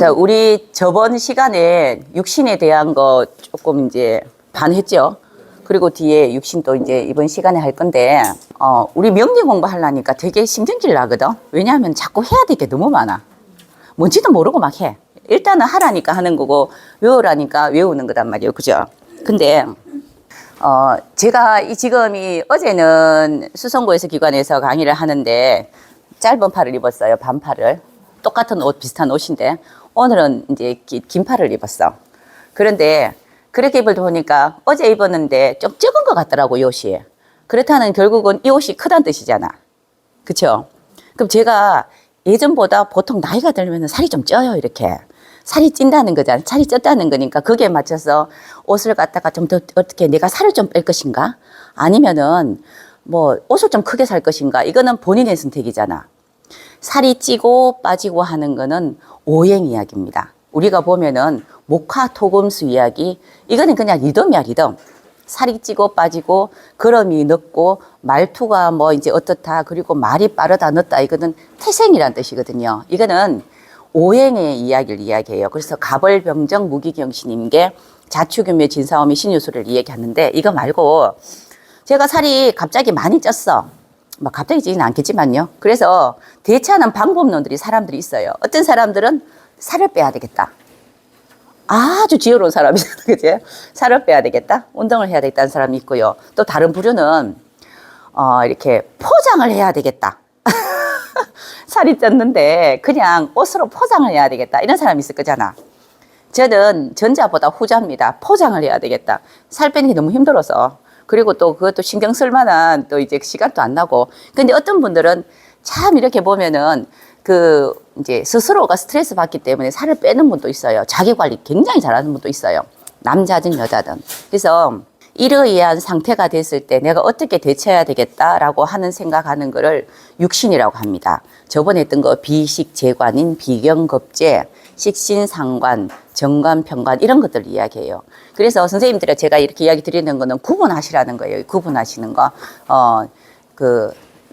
자, 우리 저번 시간에 육신에 대한 거 조금 이제 반했죠. 그리고 뒤에 육신 또 이제 이번 시간에 할 건데, 우리 명리 공부하려니까 되게 신경질 나거든. 왜냐하면 자꾸 해야 될 게 너무 많아. 뭔지도 모르고 막 해. 일단은 하라니까 하는 거고, 외우라니까 외우는 거단 말이에요. 그죠? 근데, 제가 지금이 어제는 수성고에서 기관에서 강의를 하는데, 짧은 팔을 입었어요. 반팔을. 똑같은 옷, 비슷한 옷인데, 오늘은 이제 긴 팔을 입었어. 그런데, 그렇게 입을 보니까 어제 입었는데 좀 적은 것 같더라고, 이 옷이. 그렇다는 결국은 이 옷이 크다는 뜻이잖아. 그쵸? 그럼 제가 예전보다 보통 나이가 들면 살이 좀 쪄요, 이렇게. 살이 찐다는 거잖아. 살이 쪘다는 거니까 거기에 맞춰서 옷을 갖다가 좀 더 어떻게 내가 살을 좀 뺄 것인가? 아니면은 뭐 옷을 좀 크게 살 것인가? 이거는 본인의 선택이잖아. 살이 찌고 빠지고 하는 거는 오행 이야기입니다. 우리가 보면은 목화토금수 이야기, 이거는 그냥 리듬이야, 리듬. 살이 찌고 빠지고 걸음이 늦고 말투가 뭐 이제 어떻다, 그리고 말이 빠르다 늦다, 이거는 태생이란 뜻이거든요. 이거는 오행의 이야기를 이야기해요. 그래서 가벌병정 무기경신임계 자축유묘 진사오미 신유수를 이야기하는데, 이거 말고 제가 살이 갑자기 많이 쪘어. 뭐 갑자기 찌지는 않겠지만요. 그래서 대처하는 방법론들이 사람들이 있어요. 어떤 사람들은 살을 빼야 되겠다. 아주 지혜로운 사람이잖아, 그치? 살을 빼야 되겠다. 운동을 해야 되겠다는 사람이 있고요. 또 다른 부류는 이렇게 포장을 해야 되겠다. 살이 쪘는데 그냥 옷으로 포장을 해야 되겠다, 이런 사람이 있을 거잖아. 저는 전자보다 후자입니다. 포장을 해야 되겠다. 살 빼는 게 너무 힘들어서. 그리고 또 그것도 신경 쓸 만한 또 이제 시간도 안 나고. 근데 어떤 분들은 참 이렇게 보면은 이제 스스로가 스트레스 받기 때문에 살을 빼는 분도 있어요. 자기 관리 굉장히 잘하는 분도 있어요. 남자든 여자든. 그래서 이러이러한 상태가 됐을 때 내가 어떻게 대처해야 되겠다라고 하는 생각하는 거를 육신이라고 합니다. 저번에 했던 거 비식 재관인 비경겁제, 식신상관, 정관평관, 이런 것들을 이야기해요. 그래서 선생님들이 제가 이렇게 이야기 드리는 거는 구분하시라는 거예요. 구분하시는 거.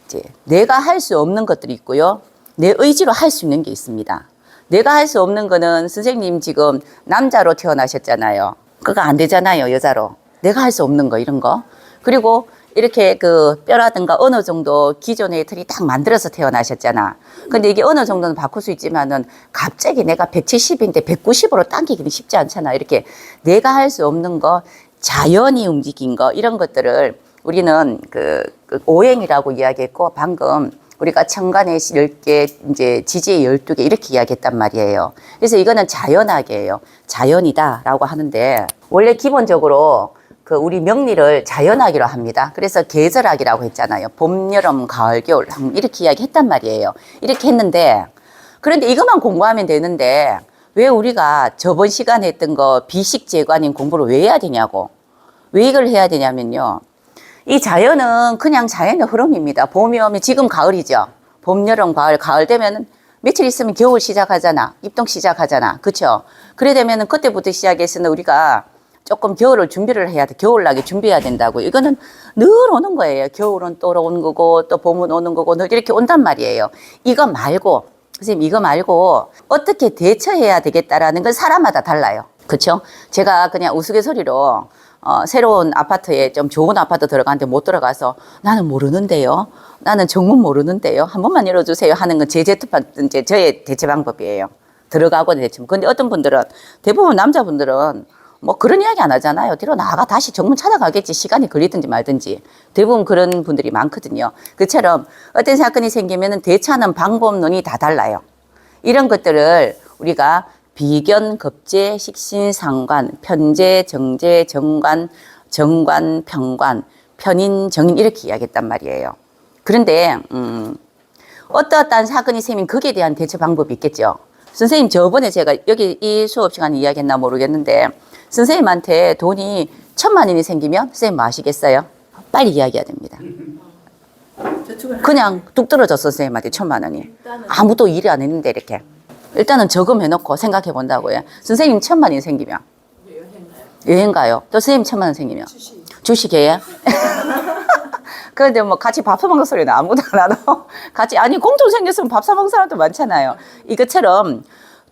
이제 내가 할 수 없는 것들이 있고요. 내 의지로 할 수 있는 게 있습니다. 내가 할 수 없는 거는 선생님 지금 남자로 태어나셨잖아요. 그거 안 되잖아요, 여자로. 내가 할 수 없는 거, 이런 거. 그리고 이렇게 뼈라든가 어느 정도 기존의 틀이 딱 만들어서 태어나셨잖아. 근데 이게 어느 정도는 바꿀 수 있지만은 갑자기 내가 170인데 190으로 당기기는 쉽지 않잖아. 이렇게 내가 할 수 없는 거, 자연이 움직인 거, 이런 것들을 우리는 오행이라고 이야기했고, 방금 우리가 천간의 10개, 이제 지지의 12개, 이렇게 이야기했단 말이에요. 그래서 이거는 자연학이에요. 자연이다라고 하는데, 원래 기본적으로 우리 명리를 자연학이라고 합니다. 그래서 계절학이라고 했잖아요. 봄, 여름, 가을, 겨울, 이렇게 이야기했단 말이에요. 이렇게 했는데, 그런데 이것만 공부하면 되는데 왜 우리가 저번 시간에 했던 거 비식재관인 공부를 왜 해야 되냐고. 왜 이걸 해야 되냐면요, 이 자연은 그냥 자연의 흐름입니다. 봄이 오면 지금 가을이죠. 봄, 여름, 가을 되면은 며칠 있으면 겨울 시작하잖아. 입동 시작하잖아. 그쵸? 그래 되면은 그때부터 시작해서는 우리가 조금 겨울을 준비를 해야 돼. 겨울나게 준비해야 된다고. 이거는 늘 오는 거예요. 겨울은 또 오는 거고, 또 봄은 오는 거고, 늘 이렇게 온단 말이에요. 이거 말고, 선생님, 이거 말고 어떻게 대처해야 되겠다라는 건 사람마다 달라요. 그쵸? 제가 그냥 우스갯소리로 새로운 아파트에 좀 좋은 아파트 들어가는데 못 들어가서 나는 모르는데요. 나는 정문 모르는데요. 한 번만 열어주세요 하는 건 이제 저의 대처 방법이에요. 들어가고 대처. 근데 어떤 분들은, 대부분 남자분들은 뭐 그런 이야기 안 하잖아요. 뒤로 나가 다시 정문 찾아가겠지. 시간이 걸리든지 말든지. 대부분 그런 분들이 많거든요. 그처럼 어떤 사건이 생기면은 대처하는 방법론이 다 달라요. 이런 것들을 우리가 비견, 겁재, 식신, 상관, 편재, 정재, 정관, 평관, 편인, 정인, 이렇게 이야기했단 말이에요. 그런데 어떠한 사건이 생기면 거기에 대한 대처 방법이 있겠죠. 선생님, 저번에 제가 여기 이 수업 시간에 이야기했나 모르겠는데, 선생님한테 돈이 1,000,000원이 생기면 선생님 뭐 하시겠어요? 빨리 이야기해야 됩니다. 그냥 뚝 떨어졌어, 선생님한테 1,000,000원이. 아무도 일이 안 했는데 이렇게. 일단은 저금해놓고 생각해 본다고요. 선생님 1,000,000원이 생기면 여행 가요. 또 선생님 1,000,000원 생기면 주식이에요. 그런데 뭐 같이 밥 사먹는 소리는 아무도 안 하고 같이, 아니 공통 생겼으면 밥 사먹는 사람도 많잖아요. 이것처럼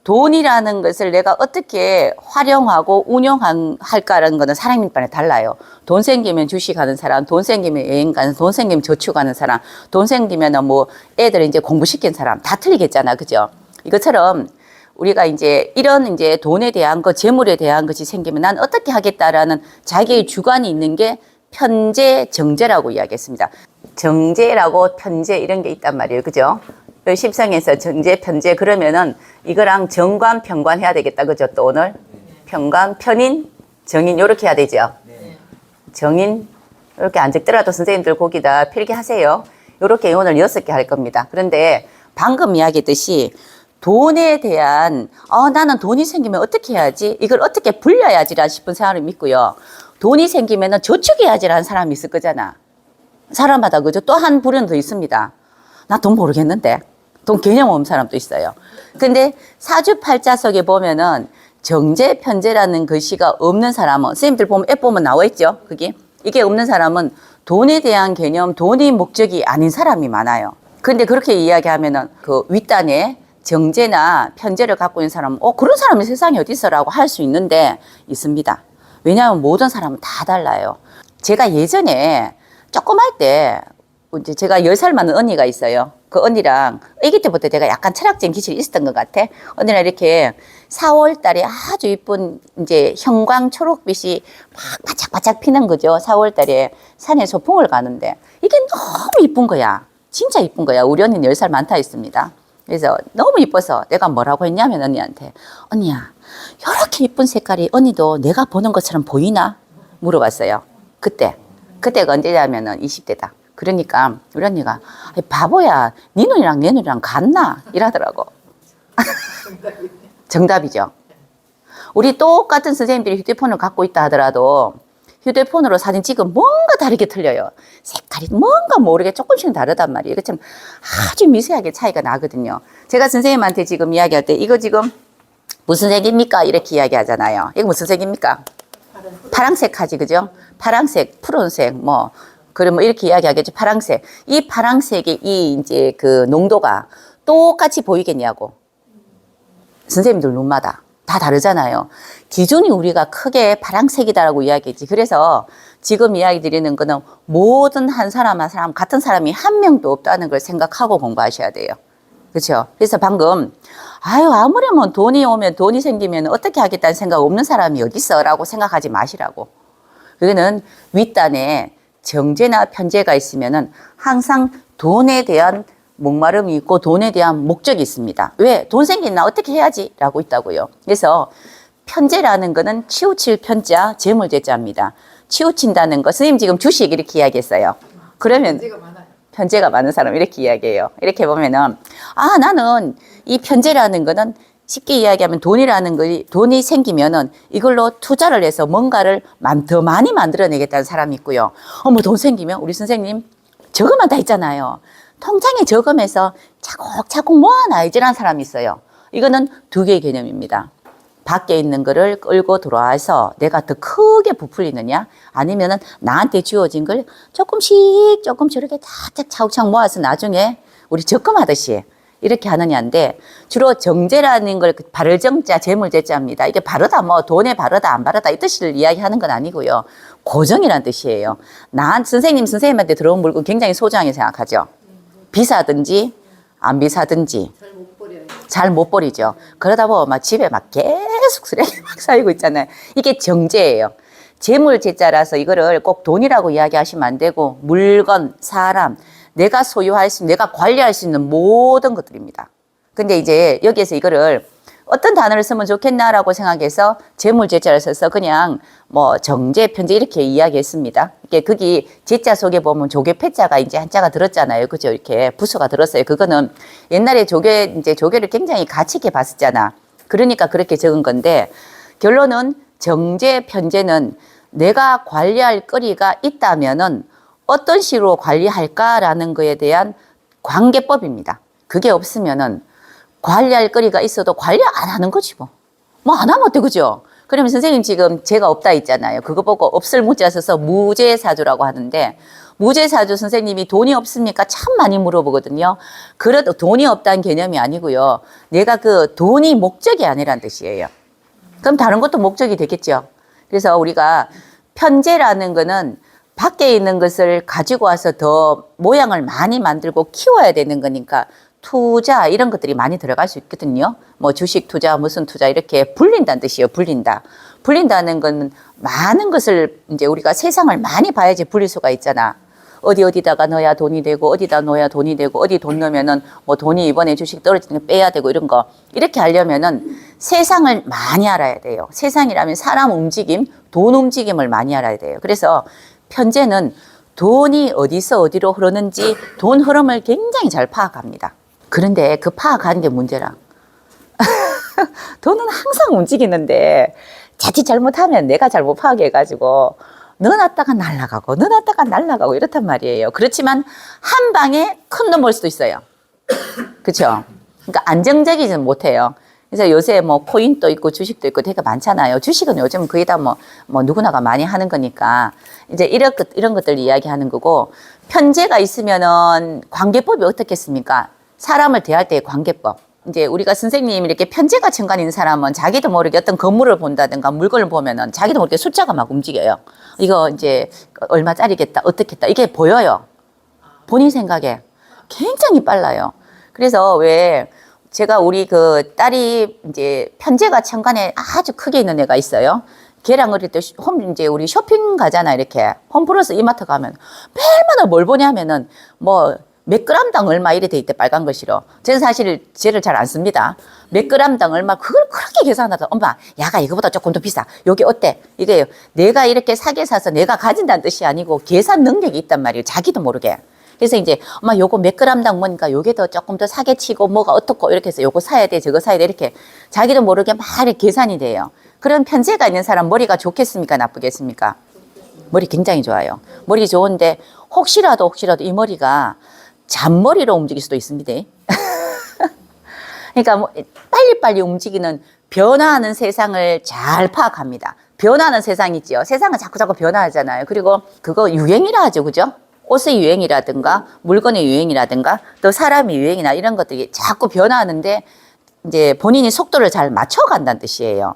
돈이라는 것을 내가 어떻게 활용하고 운용할까라는 거는 사람마다 달라요. 돈 생기면 주식하는 사람, 돈 생기면 여행 가는, 돈 생기면 저축하는 사람, 돈 생기면 뭐 애들 이제 공부시킨 사람 다 틀리겠잖아, 그죠? 이것처럼 우리가 이제 이런 이제 돈에 대한 것, 재물에 대한 것이 생기면 난 어떻게 하겠다라는 자기의 주관이 있는 게 편재, 정재라고 이야기했습니다. 정재라고 편재 이런 게 있단 말이에요, 그죠? 십성에서 정재, 편재 그러면은 이거랑 정관, 편관 해야 되겠다. 그죠? 또 오늘 편관, 편인, 정인 요렇게 해야 되죠. 정인 이렇게 안 적더라도 선생님들 거기다 필기하세요. 요렇게 오늘 6개 할 겁니다. 그런데 방금 이야기했듯이 돈에 대한 나는 돈이 생기면 어떻게 해야지? 이걸 어떻게 불려야지라 싶은 사람이 있고요. 돈이 생기면은 저축해야지라는 사람이 있을 거잖아. 사람마다 그죠? 또 한 부류는 더 있습니다. 나 돈 모르겠는데. 돈 개념 없는 사람도 있어요. 근데 사주팔자석에 보면은 정재, 편재라는 글씨가 없는 사람은, 선생님들 보면 앱 보면 나와 있죠? 그게. 이게 없는 사람은 돈에 대한 개념, 돈이 목적이 아닌 사람이 많아요. 근데 그렇게 이야기하면은 그 윗단에 정재나 편재를 갖고 있는 사람은, 그런 사람이 세상에 어디 있어라고 할 수 있는데, 있습니다. 왜냐하면 모든 사람은 다 달라요. 제가 예전에 조금 할 때, 이제 제가 10살 많은 언니가 있어요. 그 언니랑 아기 때부터 제가 약간 철학적인 기질이 있었던 것 같아. 언니랑 이렇게 4월 달에 아주 이쁜 이제 형광 초록빛이 막 바짝바짝 피는 거죠. 4월 달에 산에 소풍을 가는데 이게 너무 이쁜 거야. 진짜 이쁜 거야. 우리 언니는 10살 많다 했습니다. 그래서 너무 이뻐서 내가 뭐라고 했냐면 언니한테, 언니야, 이렇게 이쁜 색깔이 언니도 내가 보는 것처럼 보이나? 물어봤어요. 그때가 언제냐면은 20대다. 그러니까 우리 언니가 바보야, 네 눈이랑 내 눈이랑 같나? 이러더라고. 정답이죠. 우리 똑같은 선생님들이 휴대폰을 갖고 있다 하더라도 휴대폰으로 사진 찍으면 뭔가 다르게 틀려요. 색깔이 뭔가 모르게 조금씩은 다르단 말이에요. 이것처럼 아주 미세하게 차이가 나거든요. 제가 선생님한테 지금 이야기할 때 이거 지금 무슨 색입니까? 이렇게 이야기하잖아요. 이거 무슨 색입니까? 파랑색 하지, 그죠? 파랑색, 푸른색, 그러면 이렇게 이야기하겠죠. 파랑색. 이 파랑색의 이제 그 농도가 똑같이 보이겠냐고. 선생님들 눈마다 다 다르잖아요. 기준이 우리가 크게 파랑색이다라고 이야기했지. 그래서 지금 이야기 드리는 거는 모든 한 사람 한 사람 같은 사람이 한 명도 없다는 걸 생각하고 공부하셔야 돼요. 그렇죠? 그래서 방금 아무렴 돈이 오면 돈이 생기면 어떻게 하겠다는 생각 없는 사람이 어디 있어라고 생각하지 마시라고. 그거는 윗단에 정재나 편재가 있으면은 항상 돈에 대한 목마름이 있고 돈에 대한 목적이 있습니다. 왜? 돈 생기나 어떻게 해야지? 라고 있다고요. 그래서 편재라는 거는 치우칠 편자, 재물재자입니다. 치우친다는 거, 선생님 지금 주식 이렇게 이야기했어요. 그러면 편재가 많은 사람 이렇게 이야기해요. 이렇게 보면은 나는 이 편재라는 거는 쉽게 이야기하면 돈이 생기면은 이걸로 투자를 해서 뭔가를 더 많이 만들어내겠다는 사람이 있고요. 돈 생기면 우리 선생님 저금만 다 있잖아요. 통장에 저금해서 차곡차곡 모아놔야지라는 사람이 있어요. 이거는 두 개의 개념입니다. 밖에 있는 거를 끌고 들어와서 내가 더 크게 부풀리느냐, 아니면은 나한테 주어진 걸 조금씩 이렇게 차곡차곡 모아서 나중에 우리 적금하듯이 이렇게 하느냐인데, 주로 정재라는 걸 바를 정자, 재물재자입니다. 이게 바르다, 돈에 바르다, 안 바르다 이 뜻을 이야기하는 건 아니고요. 고정이라는 뜻이에요. 선생님한테 들어온 물건 굉장히 소중하게 생각하죠. 비사든지 안 비사든지 잘 못 버리죠. 그러다 보면 막 집에 막 계속 쓰레기 막 쌓이고 있잖아요. 이게 정재예요. 재물재자라서 이거를 꼭 돈이라고 이야기하시면 안 되고, 물건, 사람, 내가 소유할 수 있는, 내가 관리할 수 있는 모든 것들입니다. 근데 이제 여기에서 이거를 어떤 단어를 쓰면 좋겠나라고 생각해서 재물재자를 써서 그냥 정재, 편재 이렇게 이야기했습니다. 이게 거기 제자 속에 보면 조개패자가 이제 한자가 들었잖아요. 그죠? 이렇게 부수가 들었어요. 그거는 옛날에 조개를 굉장히 가치 있게 봤었잖아. 그러니까 그렇게 적은 건데, 결론은 정재, 편재는 내가 관리할 거리가 있다면은 어떤 식으로 관리할까라는 거에 대한 관계법입니다. 그게 없으면은 관리할 거리가 있어도 관리 안 하는 거지 뭐 안 하면 어때, 그죠? 그러면 선생님 지금 제가 없다 있잖아요. 그거 보고 없을 무자 써서 무제사주라고 하는데, 무죄사주 선생님이 돈이 없습니까? 참 많이 물어보거든요. 그래도 돈이 없다는 개념이 아니고요. 내가 그 돈이 목적이 아니란 뜻이에요. 그럼 다른 것도 목적이 되겠죠. 그래서 우리가 편재라는 거는 밖에 있는 것을 가지고 와서 더 모양을 많이 만들고 키워야 되는 거니까 투자 이런 것들이 많이 들어갈 수 있거든요. 뭐 주식 투자, 무슨 투자 이렇게 불린다는 뜻이에요. 불린다. 불린다는 건 많은 것을 이제 우리가 세상을 많이 봐야지 불릴 수가 있잖아. 어디다가 넣어야 돈이 되고 어디다 넣어야 돈이 되고 어디 돈 넣으면은 뭐 돈이 이번에 주식 떨어지는 거 빼야 되고 이런 거 이렇게 하려면은 세상을 많이 알아야 돼요. 세상이라면 사람 움직임, 돈 움직임을 많이 알아야 돼요. 그래서 편재는 돈이 어디서 어디로 흐르는지 돈 흐름을 굉장히 잘 파악합니다. 그런데 그 파악하는 게 문제라. 돈은 항상 움직이는데 자칫 잘못하면 내가 잘못 파악해가지고 넣어놨다가 날아가고 넣어놨다가 날아가고 이렇단 말이에요. 그렇지만 한 방에 큰 돈 벌 수도 있어요. 그렇죠? 그러니까 안정적이지는 못해요. 그래서 요새 뭐 코인도 있고 주식도 있고 되게 많잖아요. 주식은 요즘 거의 다 뭐 누구나가 많이 하는 거니까 이제 이런 것들 이야기하는 거고 편재가 있으면은 관계법이 어떻겠습니까? 사람을 대할 때의 관계법. 이제 우리가 선생님 이렇게 편재가 천간 있는 사람은 자기도 모르게 어떤 건물을 본다든가 물건을 보면은 자기도 모르게 숫자가 막 움직여요. 이거 이제 얼마짜리겠다, 어떻겠다. 이게 보여요. 본인 생각에. 굉장히 빨라요. 그래서 왜 제가 우리 그 딸이 이제 편재가 천간에 아주 크게 있는 애가 있어요. 걔랑 어릴 때 이제 우리 쇼핑 가잖아, 이렇게. 홈플러스 이마트 가면 얼마나 뭘 보냐면은 뭐 몇 그램당 얼마 이래 돼 있대, 빨간 글씨로. 저는 사실 쟤를 잘 안 씁니다. 몇 그램당 얼마, 그걸 그렇게 계산하다. 엄마, 야가 이거보다 조금 더 비싸. 여기 어때? 이게 내가 이렇게 사게 사서 내가 가진다는 뜻이 아니고 계산 능력이 있단 말이에요. 자기도 모르게. 그래서 이제 엄마 요거 몇 그램당 뭐니까 요게 더 조금 더 사게 치고 뭐가 어떻고 이렇게 해서 요거 사야 돼, 저거 사야 돼 이렇게 자기도 모르게 막 이렇게 계산이 돼요. 그런 편재가 있는 사람 머리가 좋겠습니까? 나쁘겠습니까? 머리 굉장히 좋아요. 머리 좋은데 혹시라도 이 머리가 잔머리로 움직일 수도 있습니다. 그러니까 뭐 빨리빨리 움직이는 변화하는 세상을 잘 파악합니다. 변화하는 세상 있죠. 세상은 자꾸 변화하잖아요. 그리고 그거 유행이라 하죠. 그죠? 옷의 유행이라든가 물건의 유행이라든가 또 사람의 유행이나 이런 것들이 자꾸 변화하는데 이제 본인이 속도를 잘 맞춰간다는 뜻이에요.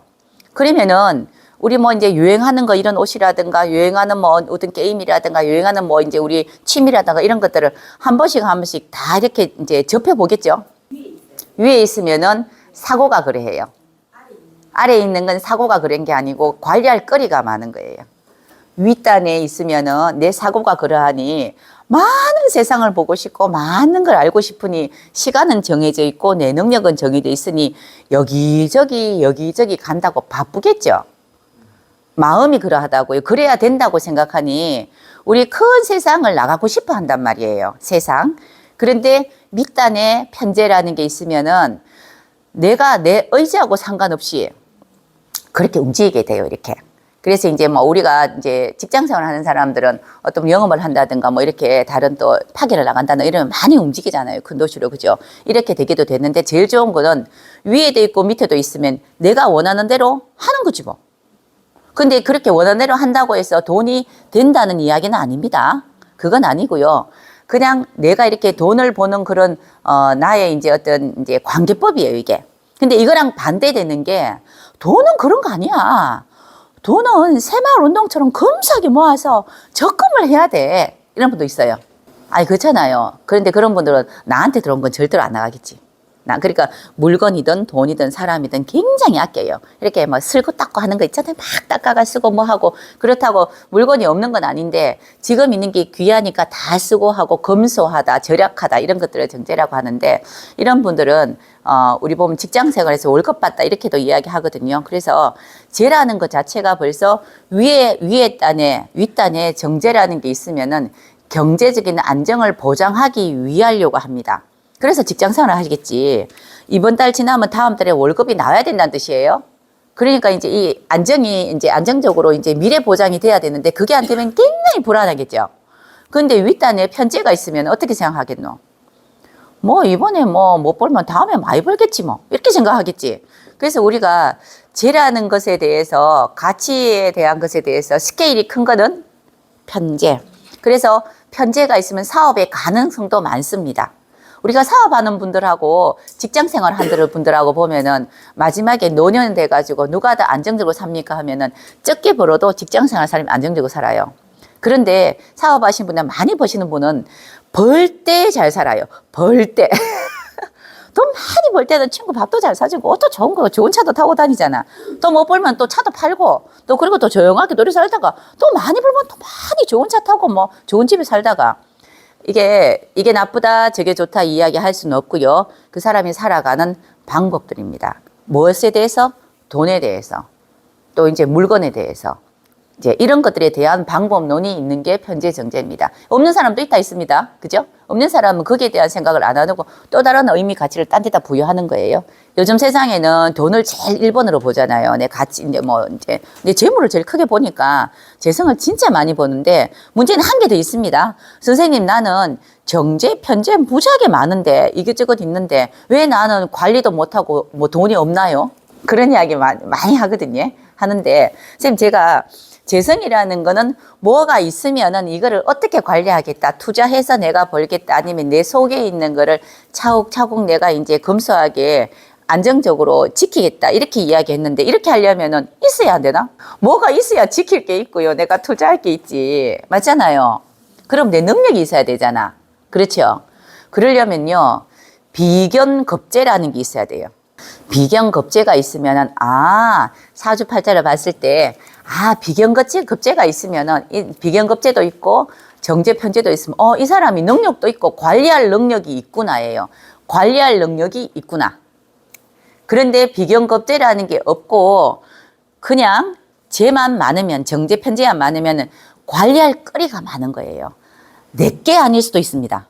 그러면은 우리 뭐 이제 유행하는 거 이런 옷이라든가 유행하는 뭐 어떤 게임이라든가 유행하는 뭐 이제 우리 취미라든가 이런 것들을 한 번씩 다 이렇게 이제 접해 보겠죠. 위에 있으면은 사고가 그래 해요. 아래에 있는 건 사고가 그런 게 아니고 관리할 거리가 많은 거예요. 윗단에 있으면은 내 사고가 그러하니 많은 세상을 보고 싶고 많은 걸 알고 싶으니 시간은 정해져 있고 내 능력은 정해져 있으니 여기저기 간다고 바쁘겠죠. 마음이 그러하다고요. 그래야 된다고 생각하니 우리 큰 세상을 나가고 싶어 한단 말이에요. 세상. 그런데 밑단에 편재라는 게 있으면은 내가 내 의지하고 상관없이 그렇게 움직이게 돼요. 이렇게. 그래서 이제 뭐 우리가 이제 직장 생활 하는 사람들은 어떤 영업을 한다든가 뭐 이렇게 다른 또 파견을 나간다든가 이러면 많이 움직이잖아요. 큰 도시로. 그죠? 이렇게 되기도 되는데 제일 좋은 거는 위에도 있고 밑에도 있으면 내가 원하는 대로 하는 거지 뭐. 근데 그렇게 원하는 대로 한다고 해서 돈이 된다는 이야기는 아닙니다. 그건 아니고요. 그냥 내가 이렇게 돈을 버는 그런 나의 이제 어떤 이제 관계법이에요, 이게. 근데 이거랑 반대되는 게 돈은 그런 거 아니야. 돈은 새마을 운동처럼 금사기 모아서 적금을 해야 돼. 이런 분도 있어요. 아니, 그렇잖아요. 그런데 그런 분들은 나한테 들어온 건 절대로 안 나가겠지. 그러니까 물건이든 돈이든 사람이든 굉장히 아껴요. 이렇게 뭐 쓸고 닦고 하는 거 있잖아요. 막 닦아가 쓰고 뭐 하고. 그렇다고 물건이 없는 건 아닌데 지금 있는 게 귀하니까 다 쓰고 하고 검소하다, 절약하다 이런 것들을 정제라고 하는데 이런 분들은 우리 보면 직장 생활에서 월급 받다 이렇게도 이야기하거든요. 그래서 재라는 것 자체가 벌써 위에 단에 윗단에 정제라는 게 있으면은 경제적인 안정을 보장하기 위하려고 합니다. 그래서 직장 생활을 하시겠지. 이번 달 지나면 다음 달에 월급이 나와야 된다는 뜻이에요. 그러니까 이제 이 안정이 이제 안정적으로 이제 미래 보장이 돼야 되는데 그게 안 되면 굉장히 불안하겠죠. 그런데 윗단에 편재가 있으면 어떻게 생각하겠노? 뭐 이번에 뭐 못 벌면 다음에 많이 벌겠지 뭐. 이렇게 생각하겠지. 그래서 우리가 재라는 것에 대해서 가치에 대한 것에 대해서 스케일이 큰 거는 편재. 그래서 편재가 있으면 사업의 가능성도 많습니다. 우리가 사업하는 분들하고 직장 생활 하는 분들하고 보면은 마지막에 노년 돼가지고 누가 더 안정적으로 삽니까 하면은 적게 벌어도 직장 생활 사람이 안정적으로 살아요. 그런데 사업하시는 분들 많이 버시는 분은 벌 때 잘 살아요. 벌 때. 돈 많이 벌 때는 친구 밥도 잘 사주고 옷도 좋은 거 좋은 차도 타고 다니잖아. 또 못 벌면 또 차도 팔고 또 그리고 또 조용하게 놀이 살다가 또 많이 벌면 또 많이 좋은 차 타고 뭐 좋은 집에 살다가 이게 나쁘다 저게 좋다 이야기 할 수는 없고요. 그 사람이 살아가는 방법들입니다. 무엇에 대해서? 돈에 대해서 또 이제 물건에 대해서 이제 이런 것들에 대한 방법론이 있는 게 편재정제입니다. 없는 사람도 있습니다. 그죠? 없는 사람은 거기에 대한 생각을 안 하고 또 다른 의미 가치를 딴 데다 부여하는 거예요. 요즘 세상에는 돈을 제일 1번으로 보잖아요. 내 가치 이제 내 재물을 제일 크게 보니까 재성을 진짜 많이 보는데 문제는 한 개 더 있습니다. 선생님 나는 정제, 편제 무지하게 많은데 이것저것 있는데 왜 나는 관리도 못하고 뭐 돈이 없나요? 그런 이야기 많이 하거든요. 하는데 선생님 제가 재성이라는 거는 뭐가 있으면은 이거를 어떻게 관리하겠다. 투자해서 내가 벌겠다. 아니면 내 속에 있는 거를 차곡차곡 내가 이제 검소하게 안정적으로 지키겠다. 이렇게 이야기했는데 이렇게 하려면은 있어야 안 되나? 뭐가 있어야 지킬 게 있고요. 내가 투자할 게 있지. 맞잖아요. 그럼 내 능력이 있어야 되잖아. 그렇죠? 그러려면요. 비견겁재라는 게 있어야 돼요. 비견겁재가 있으면은 사주팔자를 봤을 때 비견겁재가 있으면은 이 비견겁재도 있고 정제편제도 있으면 이 사람이 능력도 있고 관리할 능력이 있구나예요. 관리할 능력이 있구나. 그런데 비견겁재라는 게 없고 그냥 재만 많으면 정제편제만 많으면은 관리할 거리가 많은 거예요. 내게 아닐 수도 있습니다.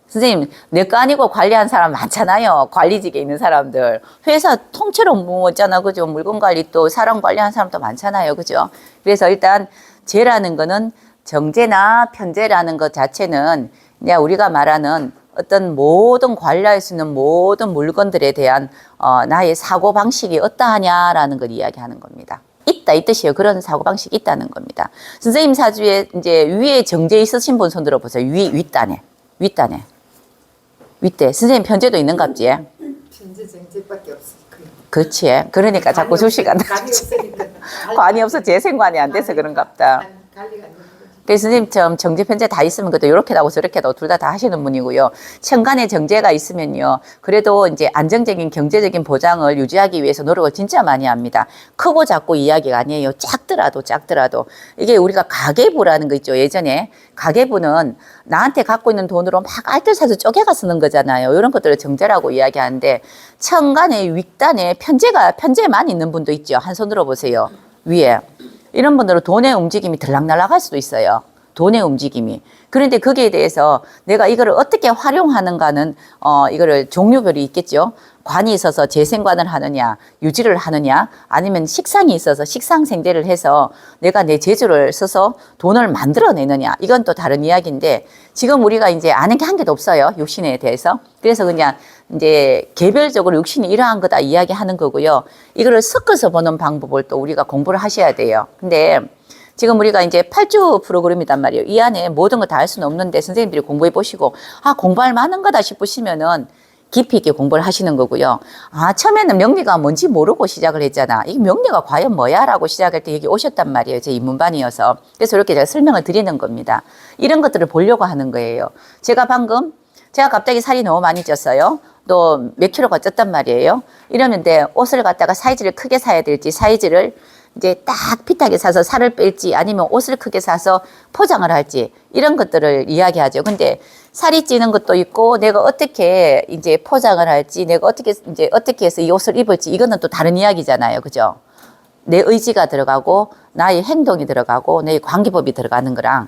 선생님, 내 거 아니고 관리한 사람 많잖아요. 관리직에 있는 사람들. 회사 통째로 있잖아. 그죠? 물건 관리 또 사람 관리하는 사람도 많잖아요. 그죠? 그래서 일단 재라는 거는 정제나 편제라는 것 자체는 그냥 우리가 말하는 어떤 모든 관리할 수 있는 모든 물건들에 대한 나의 사고방식이 어떠하냐라는 걸 이야기하는 겁니다. 있다 이 뜻이에요. 그런 사고방식이 있다는 겁니다. 선생님 사주에 이제 위에 정제 있으신 분 손 들어보세요. 윗단에. 윗대. 선생님 편제도 있는갑지? 편제 정제밖에 없으니까. 그렇지. 그러니까 자꾸 주시가 관이 없으니까. 관이 없어 재생관이 안 돼서 그런갑다. 관리가 안 되는 거지. 그래서 선생님처럼 정제 편제 다 있으면 그것도 이렇게 하고 저렇게 하고 둘 다 하시는 분이고요. 천간에 정제가 있으면요. 그래도 이제 안정적인 경제적인 보장을 유지하기 위해서 노력을 진짜 많이 합니다. 크고 작고 이야기가 아니에요. 작더라도. 이게 우리가 가계부라는 거 있죠. 예전에 가계부는 나한테 갖고 있는 돈으로 막 알뜰 사서 쪼개가 쓰는 거잖아요. 이런 것들을 정제라고 이야기하는데 천간에 윗단에 편제만 있는 분도 있죠. 한 손으로 보세요. 위에. 이런 분들은 돈의 움직임이 들락날락할 수도 있어요. 돈의 움직임이. 그런데 거기에 대해서 내가 이거를 어떻게 활용하는가는 이거를 종류별이 있겠죠. 관이 있어서 재생관을 하느냐, 유지를 하느냐, 아니면 식상이 있어서 식상생재를 해서 내가 내 재주를 써서 돈을 만들어내느냐. 이건 또 다른 이야기인데 지금 우리가 이제 아는 게 한 개도 없어요. 육신에 대해서. 그래서 그냥 이제 개별적으로 육신이 이러한 거다 이야기하는 거고요. 이거를 섞어서 보는 방법을 또 우리가 공부를 하셔야 돼요. 근데 지금 우리가 이제 8주 프로그램이단 말이에요. 이 안에 모든 거 다 할 수는 없는데 선생님들이 공부해 보시고 공부할 만한 거다 싶으시면은 깊이 있게 공부를 하시는 거고요. 처음에는 명리가 뭔지 모르고 시작을 했잖아. 이 명리가 과연 뭐야? 라고 시작할 때 여기 오셨단 말이에요. 제 입문반이어서. 그래서 이렇게 제가 설명을 드리는 겁니다. 이런 것들을 보려고 하는 거예요. 제가 갑자기 살이 너무 많이 쪘어요. 또 몇 킬로가 쪘단 말이에요. 이러는데 옷을 갖다가 사이즈를 크게 사야 될지 사이즈를 이제 딱 핏하게 사서 살을 뺄지 아니면 옷을 크게 사서 포장을 할지 이런 것들을 이야기하죠. 근데 살이 찌는 것도 있고 내가 어떻게 이제 포장을 할지 내가 어떻게 해서 이 옷을 입을지 이거는 또 다른 이야기잖아요. 그죠? 내 의지가 들어가고 나의 행동이 들어가고 내 관계법이 들어가는 거랑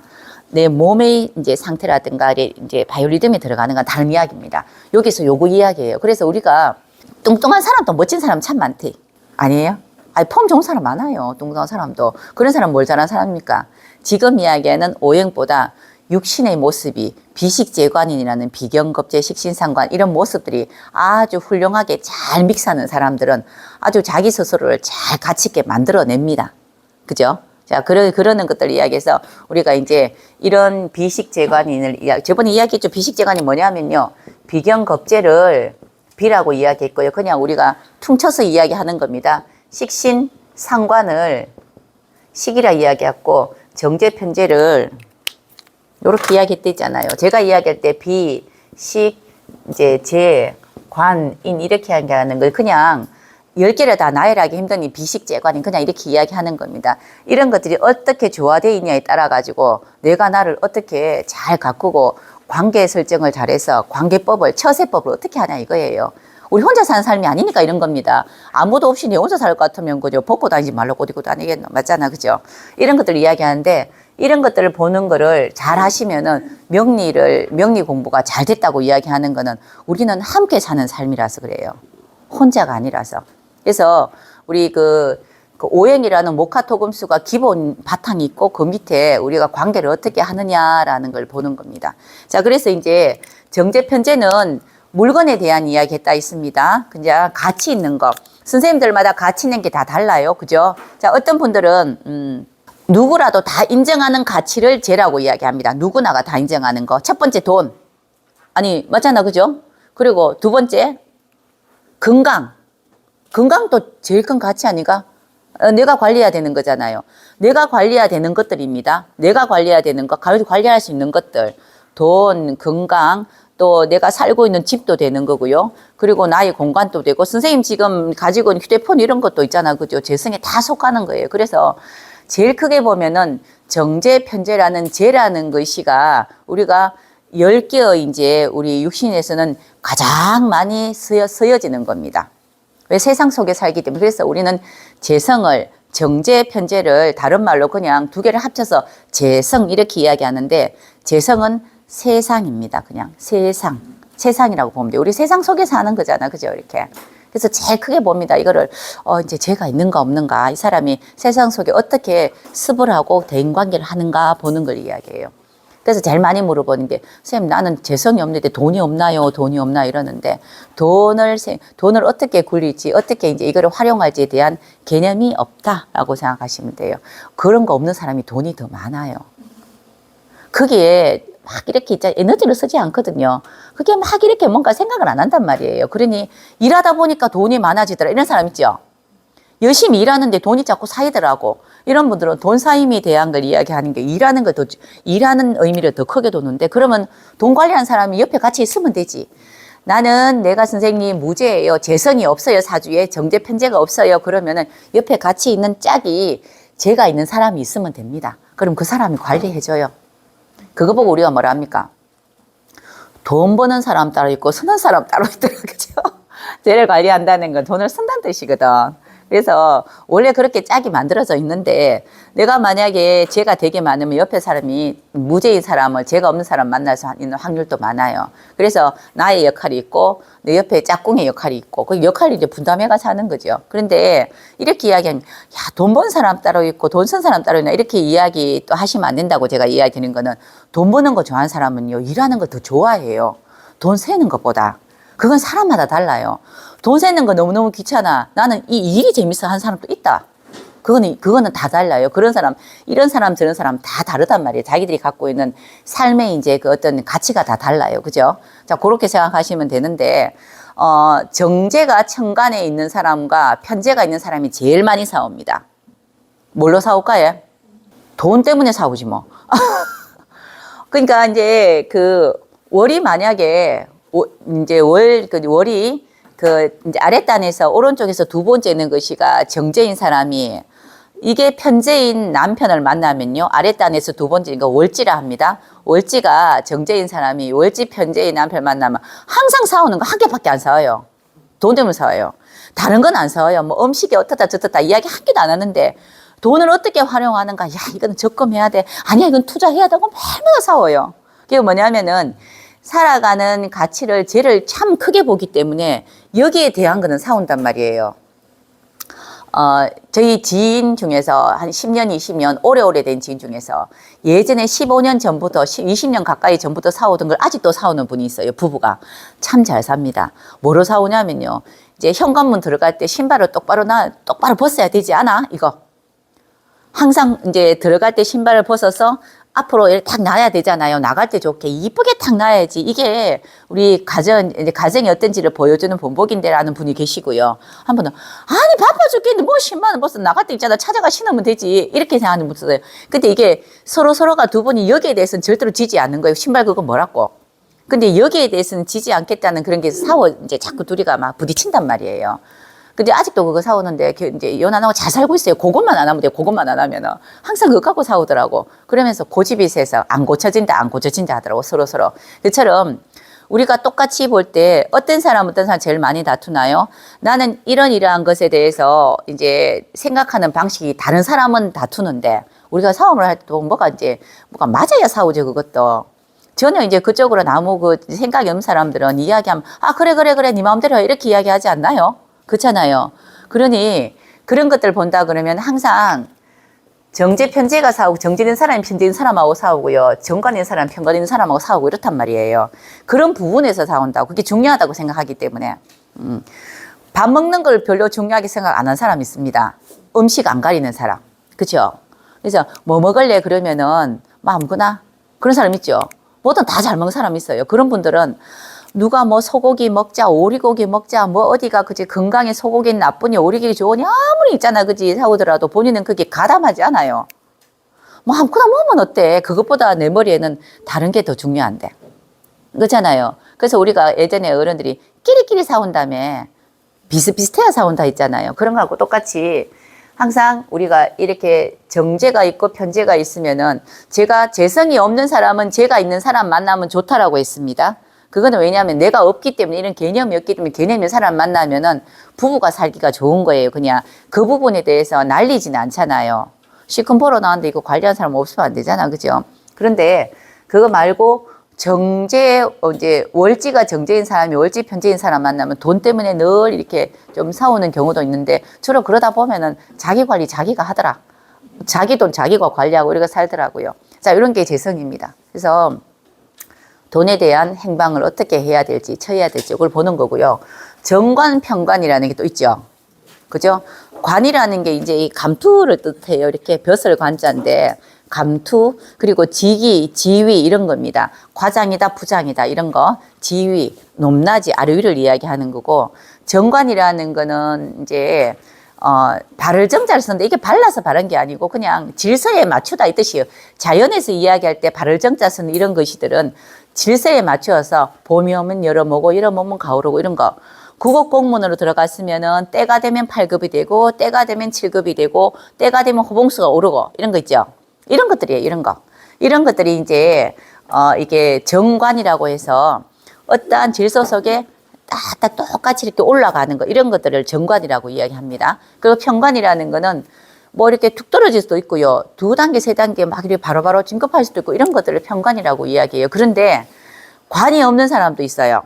내 몸의 이제 상태라든가 이제 바이오리듬이 들어가는 건 다른 이야기입니다. 여기서 요거 이야기예요. 그래서 우리가 뚱뚱한 사람도 멋진 사람 참 많대. 아니에요? 폼 좋은 사람 많아요. 뚱뚱한 사람도. 그런 사람 뭘 잘하는 사람입니까? 지금 이야기하는 오행보다 육신의 모습이 비식재관인이라는 비견겁재 식신상관 이런 모습들이 아주 훌륭하게 잘 믹스하는 사람들은 아주 자기 스스로를 잘 가치 있게 만들어냅니다. 그죠? 자, 그러는 것들 이야기해서 우리가 이제 이런 비식재관인을 저번에 이야기했죠. 비식재관이 뭐냐면요. 비경겁재를 비라고 이야기했고요. 그냥 우리가 퉁쳐서 이야기하는 겁니다. 식신, 상관을 식이라 이야기했고 정제편제를 요렇게 이야기했댔잖아요. 제가 이야기할 때 비, 식, 이제 재, 관, 인 이렇게 이야기하는 걸 그냥 10개를 다 나열하기 힘든 이 비식재관인 그냥 이렇게 이야기하는 겁니다. 이런 것들이 어떻게 조화되어 있냐에 따라 가지고 내가 나를 어떻게 잘 가꾸고 관계 설정을 잘해서 관계법을 처세법을 어떻게 하냐 이거예요. 우리 혼자 사는 삶이 아니니까 이런 겁니다. 아무도 없이 내 혼자 살 것 같으면 그죠. 벗고 다니지 말라고 옷 입고 다니겠노. 맞잖아. 그죠? 이런 것들을 이야기하는데 이런 것들을 보는 거를 잘 하시면은 명리 공부가 잘 됐다고 이야기하는 거는 우리는 함께 사는 삶이라서 그래요. 혼자가 아니라서. 그래서 우리 그 오행이라는 목화토금수가 기본 바탕이 있고 그 밑에 우리가 관계를 어떻게 하느냐라는 걸 보는 겁니다. 자, 그래서 이제 정제편제는 물건에 대한 이야기 했다 있습니다. 그냥 가치 있는 거. 선생님들마다 가치 있는 게 다 달라요. 그죠? 자, 어떤 분들은, 누구라도 다 인정하는 가치를 재라고 이야기합니다. 누구나가 다 인정하는 거. 첫 번째 돈. 아니, 맞잖아. 그죠? 그리고 두 번째, 건강. 건강도 제일 큰 가치 아닌가? 내가 관리해야 되는 거잖아요. 내가 관리해야 되는 것들입니다. 내가 관리해야 되는 것, 관리할 수 있는 것들. 돈, 건강, 또 내가 살고 있는 집도 되는 거고요. 그리고 나의 공간도 되고, 선생님 지금 가지고 있는 휴대폰 이런 것도 있잖아. 그죠? 재성에 다 속하는 거예요. 그래서 제일 크게 보면은 정제편제라는 제라는 것이가 우리가 10개의 이제 우리 육신에서는 가장 많이 쓰여지는 겁니다. 왜 세상 속에 살기 때문에. 그래서 우리는 재성을 정제편제를 다른 말로 그냥 두 개를 합쳐서 재성 이렇게 이야기하는데 재성은 세상입니다. 그냥 세상이라고 보면 돼요. 우리 세상 속에 사는 거잖아. 그죠? 이렇게. 그래서 제일 크게 봅니다. 이거를 이제 죄가 있는가 없는가, 이 사람이 세상 속에 어떻게 습을 하고 대인관계를 하는가 보는 걸 이야기해요. 그래서 제일 많이 물어보는 게, 선생님 나는 재성이 없는데 돈이 없나요? 돈이 없나? 이러는데 돈을 어떻게 굴릴지, 어떻게 이제 이거를 활용할지에 대한 개념이 없다라고 생각하시면 돼요. 그런 거 없는 사람이 돈이 더 많아요. 거기에 막 이렇게 있잖아요. 에너지를 쓰지 않거든요. 그게 막 이렇게 뭔가 생각을 안 한단 말이에요. 그러니 일하다 보니까 돈이 많아지더라. 이런 사람 있죠? 열심히 일하는데 돈이 자꾸 쌓이더라고. 이런 분들은 돈 쌓임에 대한 걸 이야기하는 게 일하는 의미를 더 크게 두는데, 그러면 돈 관리하는 사람이 옆에 같이 있으면 되지. 나는 내가 선생님 무죄예요. 재성이 없어요. 사주에 정제편제가 없어요. 그러면은 옆에 같이 있는 짝이 제가 있는 사람이 있으면 됩니다. 그럼 그 사람이 관리해줘요. 그거 보고 우리가 뭐라 합니까? 돈 버는 사람 따로 있고 쓰는 사람 따로 있더라고요. 그죠? 쟤를 관리한다는 건 돈을 쓴다는 뜻이거든. 그래서 원래 그렇게 짝이 만들어져 있는데, 내가 만약에 죄가 되게 많으면 옆에 사람이 무죄인 사람을 죄가 없는 사람 만나서 있는 확률도 많아요. 그래서 나의 역할이 있고 내 옆에 짝꿍의 역할이 있고 그 역할을 이제 분담해가 사는 거죠. 그런데 이렇게 이야기하면, 야, 돈 번 사람 따로 있고 돈 쓴 사람 따로 있나, 이렇게 이야기 또 하시면 안 된다고 제가 이야기 드리는 거는, 돈 버는 거 좋아하는 사람은요, 일하는 거 더 좋아해요. 돈 세는 것보다. 그건 사람마다 달라요. 돈 세는 거 너무너무 귀찮아. 나는 이 일이 재밌어 하는 사람도 있다. 그거는 다 달라요. 그런 사람, 이런 사람, 저런 사람 다 다르단 말이에요. 자기들이 갖고 있는 삶의 이제 그 어떤 가치가 다 달라요. 그죠? 자, 그렇게 생각하시면 되는데, 정제가 천간에 있는 사람과 편제가 있는 사람이 제일 많이 싸웁니다. 뭘로 싸울까요? 돈 때문에 싸우지 뭐. 그러니까 이제 그 월이 만약에 이제 월이 이제 아랫단에서 오른쪽에서 두 번째 있는 것이가 정제인 사람이, 이게 편제인 남편을 만나면요, 아랫단에서 두 번째인 거 월지라 합니다. 월지가 정제인 사람이 월지 편제인 남편을 만나면 항상 싸우는 거 한 개밖에 안 싸워요. 돈 때문에 싸워요. 다른 건 안 싸워요. 뭐 음식이 어떻다 저떻다 이야기 한 개도 안 하는데, 돈을 어떻게 활용하는가, 야, 이건 적금해야 돼, 아니야, 이건 투자해야 되고, 매일마다 싸워요. 그게 뭐냐면은 살아가는 가치를, 죄를 참 크게 보기 때문에 여기에 대한 거는 싸운단 말이에요. 저희 지인 중에서 한 10년, 20년, 오래된 지인 중에서 예전에 15년 전부터, 20년 가까이 전부터 싸우던 걸 아직도 싸우는 분이 있어요. 부부가. 참 잘 삽니다. 뭐로 싸우냐면요, 이제 현관문 들어갈 때 신발을 똑바로 벗어야 되지 않아? 이거. 항상 이제 들어갈 때 신발을 벗어서 앞으로 이렇게 탁 놔야 되잖아요. 나갈 때 좋게 이쁘게 탁 놔야지. 이게 우리 이제 가정이 어떤지를 보여주는 본보기인데라는 분이 계시고요. 한 분은 아니 바빠 죽겠는데 뭐 10만 원 벌써 나갈 때 있잖아. 찾아가 신으면 되지. 이렇게 생각하는 분이 있어요. 근데 이게 서로가 두 분이 여기에 대해서는 절대로 지지 않는 거예요. 신발 그거 뭐라고. 근데 여기에 대해서는 지지 않겠다는 그런 게 이제 자꾸 둘이가 막 부딪힌단 말이에요. 근데 아직도 그거 사오는데 이제 이혼 안 하고 잘 살고 있어요. 그것만 안 하면 돼요. 그것만 안 하면은 항상 그거 갖고 사오더라고. 그러면서 고집이 세서 안 고쳐진다 하더라고. 서로. 그처럼 우리가 똑같이 볼 때 어떤 사람 제일 많이 다투나요? 나는 이러한 것에 대해서 이제 생각하는 방식이 다른 사람은 다투는데 우리가 싸움을 할 때도 뭐가 맞아야 싸우죠. 그것도. 전혀 이제 그쪽으로 아무 생각이 없는 사람들은 이야기하면 그래 네 마음대로 해 이렇게 이야기하지 않나요? 그렇잖아요. 그러니 그런 것들 본다 그러면 항상 정제 편제가 싸우고 정제된 사람이 편제된 사람하고 싸우고요. 정관된 사람이 편관된 사람하고 싸우고 이렇단 말이에요. 그런 부분에서 싸운다고. 그게 중요하다고 생각하기 때문에. 밥 먹는 걸 별로 중요하게 생각 안 한 사람이 있습니다. 음식 안 가리는 사람. 그죠? 그래서 뭐 먹을래 그러면은 아무거나 그런 사람 있죠. 뭐든 다 잘 먹는 사람 있어요. 그런 분들은 누가 뭐 소고기 먹자, 오리고기 먹자, 뭐 어디가 그지 건강에 소고기는 나쁘니 오리고기 좋으니 아무리 있잖아 그지 사오더라도 본인은 그게 가담하지 않아요. 뭐 아무거나 먹으면 어때? 그것보다 내 머리에는 다른 게 더 중요한데. 그렇잖아요. 그래서 우리가 예전에 어른들이 끼리끼리 사온다며 비슷비슷해야 사온다 했잖아요. 그런 거하고 똑같이 항상 우리가 이렇게 정제가 있고 편제가 있으면은 제가 재성이 없는 사람은 제가 있는 사람 만나면 좋다라고 했습니다. 그거는 왜냐하면 내가 없기 때문에 이런 개념이 없기 때문에 개념이 있는 사람 만나면은 부부가 살기가 좋은 거예요. 그냥 그 부분에 대해서 날리지는 않잖아요. 시큰 보러 나왔는데 이거 관리하는 사람 없으면 안 되잖아. 그죠? 그런데 그거 말고 이제 월지가 정제인 사람이 월지 편제인 사람 만나면 돈 때문에 늘 이렇게 좀 싸우는 경우도 있는데 주로 그러다 보면은 자기 관리 자기가 하더라. 자기 돈 자기가 관리하고 이렇게 살더라고요. 자, 이런 게 재성입니다. 그래서 돈에 대한 행방을 어떻게 해야 될지, 처해야 될지, 그걸 보는 거고요. 정관, 편관이라는 게 또 있죠. 그죠? 관이라는 게 이제 이 감투를 뜻해요. 이렇게 벼슬 관자인데, 감투, 그리고 직위, 지위, 이런 겁니다. 과장이다, 부장이다, 이런 거. 지위, 높낮이, 아래 위를 이야기하는 거고, 정관이라는 거는 이제, 발을 정자를 쓰는데 이게 발라서 바른 게 아니고 그냥 질서에 맞추다 이 뜻이에요. 자연에서 이야기할 때 발을 정자 쓰는 이런 것이들은 질서에 맞추어서 봄이 오면 여름 오고 여름 오면 가을 오고 이런 거. 국어 공문으로 들어갔으면은 때가 되면 8급이 되고 때가 되면 7급이 되고 때가 되면 호봉수가 오르고 이런 거 있죠. 이런 것들이에요. 이런 거. 이런 것들이 이제 이게 정관이라고 해서 어떠한 질서 속에 다 똑같이 이렇게 올라가는 거 이런 것들을 정관이라고 이야기합니다. 그리고 편관이라는 거는 뭐 이렇게 툭 떨어질 수도 있고요. 2단계, 3단계 막 이렇게 바로바로 진급할 수도 있고 이런 것들을 편관이라고 이야기해요. 그런데 관이 없는 사람도 있어요.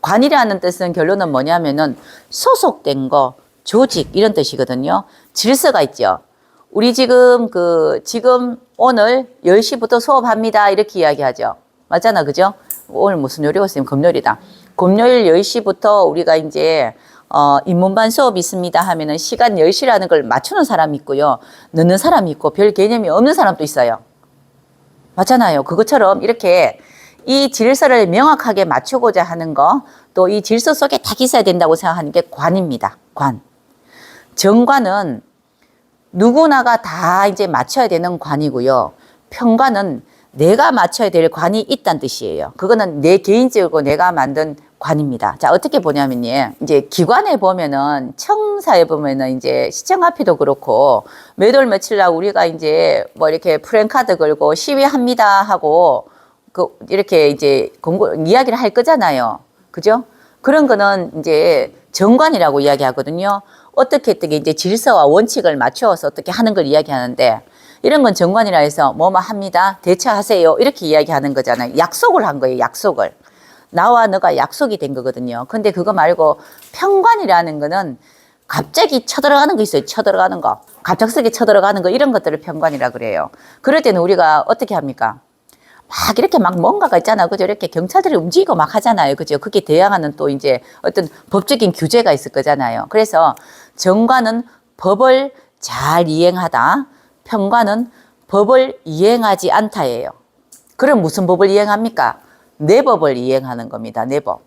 관이라는 뜻은 결론은 뭐냐면은 소속된 거, 조직 이런 뜻이거든요. 질서가 있죠. 우리 지금 오늘 10시부터 수업합니다. 이렇게 이야기하죠. 맞잖아. 그죠? 오늘 무슨 요리가 있으면 금요일이다. 금요일 10시부터 우리가 이제 인문반 수업이 있습니다 하면은 시간 10시라는 걸 맞추는 사람이 있고요. 넣는 사람이 있고 별 개념이 없는 사람도 있어요. 맞잖아요. 그것처럼 이렇게 이 질서를 명확하게 맞추고자 하는 거, 또 이 질서 속에 딱 있어야 된다고 생각하는 게 관입니다. 관. 정관은 누구나가 다 이제 맞춰야 되는 관이고요. 편관은 내가 맞춰야 될 관이 있다는 뜻이에요. 그거는 내 개인적으로 내가 만든 관입니다. 자, 어떻게 보냐면요. 이제 기관에 보면은, 청사에 보면은 이제 시청 앞에도 그렇고, 몇 월 며칠 날 우리가 이제 뭐 이렇게 프랜카드 걸고 시위합니다 하고, 이렇게 이제 이야기를 할 거잖아요. 그죠? 그런 거는 이제 정관이라고 이야기하거든요. 어떻게 이제 질서와 원칙을 맞추어서 어떻게 하는 걸 이야기하는데, 이런 건 정관이라 해서 뭐뭐 합니다. 대처하세요. 이렇게 이야기하는 거잖아요. 약속을 한 거예요. 약속을. 나와 너가 약속이 된 거거든요. 근데 그거 말고 편관이라는 거는 갑자기 쳐들어가는 거 있어요. 쳐들어가는 거. 갑작스럽게 쳐들어가는 거 이런 것들을 편관이라 그래요. 그럴 때는 우리가 어떻게 합니까? 막 이렇게 막 뭔가가 있잖아. 그죠? 이렇게 경찰들이 움직이고 막 하잖아요. 그죠? 그게 대항하는 또 이제 어떤 법적인 규제가 있을 거잖아요. 그래서 정관은 법을 잘 이행하다. 편관은 법을 이행하지 않다예요. 그럼 무슨 법을 이행합니까? 내 법을 이행하는 겁니다. 내 법.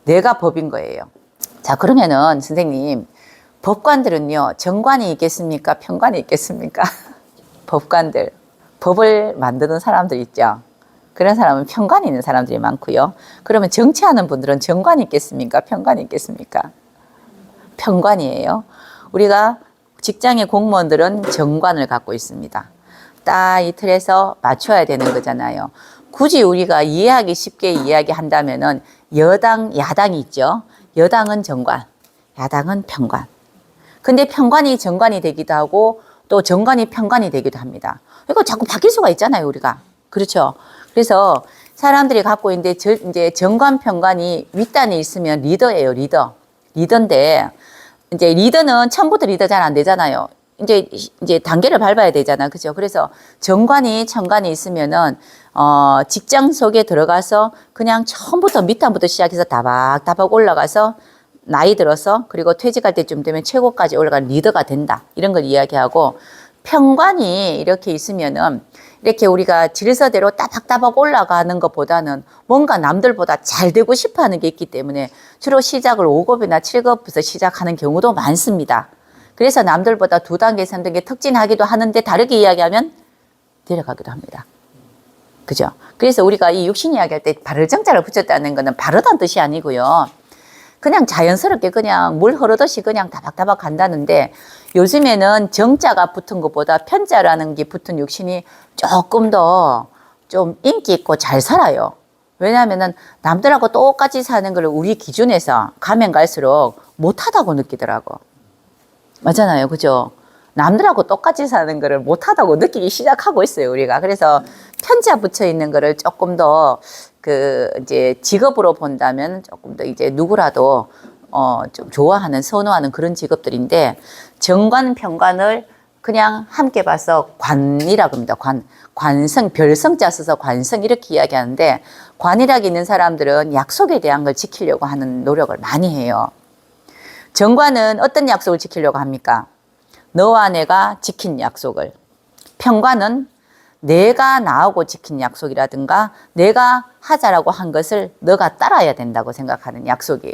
내가 법인 거예요. 자, 그러면은 선생님, 법관들은요, 정관이 있겠습니까? 편관이 있겠습니까? 법관들, 법을 만드는 사람들 있죠. 그런 사람은 편관이 있는 사람들이 많고요. 그러면 정치하는 분들은 정관이 있겠습니까? 편관이 있겠습니까? 편관이에요. 우리가 직장의 공무원들은 정관을 갖고 있습니다. 딱 이 틀에서 맞춰야 되는 거잖아요. 굳이 우리가 이해하기 쉽게 이야기한다면은 여당, 야당이 있죠. 여당은 정관, 야당은 편관. 근데 편관이 정관이 되기도 하고 또 정관이 편관이 되기도 합니다. 이거 자꾸 바뀔 수가 있잖아요, 우리가. 그렇죠. 그래서 사람들이 갖고 있는데 이제 정관, 편관이 윗단에 있으면 리더예요, 리더. 리더인데 이제 리더는 처음부터 리더 잘 안 되잖아요. 이제 단계를 밟아야 되잖아. 그죠? 그래서 정관이, 천관이 있으면은, 직장 속에 들어가서 그냥 처음부터 밑단부터 시작해서 다박다박 올라가서 나이 들어서 그리고 퇴직할 때쯤 되면 최고까지 올라간 리더가 된다. 이런 걸 이야기하고 편관이 이렇게 있으면은 이렇게 우리가 질서대로 따박따박 올라가는 것보다는 뭔가 남들보다 잘 되고 싶어 하는 게 있기 때문에 주로 시작을 5급이나 7급부터 시작하는 경우도 많습니다. 그래서 남들보다 2단계, 3단계 특진하기도 하는데 다르게 이야기하면 내려가기도 합니다. 그죠? 그래서 우리가 이 육신 이야기할 때 바를 정자를 붙였다는 거는 바르다는 뜻이 아니고요. 그냥 자연스럽게 그냥 물 흐르듯이 그냥 다박다박 간다는데 요즘에는 정자가 붙은 것보다 편자라는 게 붙은 육신이 조금 더 좀 인기 있고 잘 살아요. 왜냐하면은 남들하고 똑같이 사는 걸 우리 기준에서 가면 갈수록 못하다고 느끼더라고. 맞잖아요. 그죠? 남들하고 똑같이 사는 거를 못하다고 느끼기 시작하고 있어요, 우리가. 그래서 편자 붙여 있는 거를 조금 더 이제 직업으로 본다면 조금 더 이제 누구라도 좀 좋아하는, 선호하는 그런 직업들인데 정관, 편관을 그냥 함께 봐서 관이라고 합니다. 관성, 별성자 써서 관성 이렇게 이야기하는데 관이라고 있는 사람들은 약속에 대한 걸 지키려고 하는 노력을 많이 해요. 정관은 어떤 약속을 지키려고 합니까? 너와 내가 지킨 약속을. 편관은 내가 나하고 지킨 약속이라든가 내가 하자라고 한 것을 너가 따라야 된다고 생각하는 약속이에요.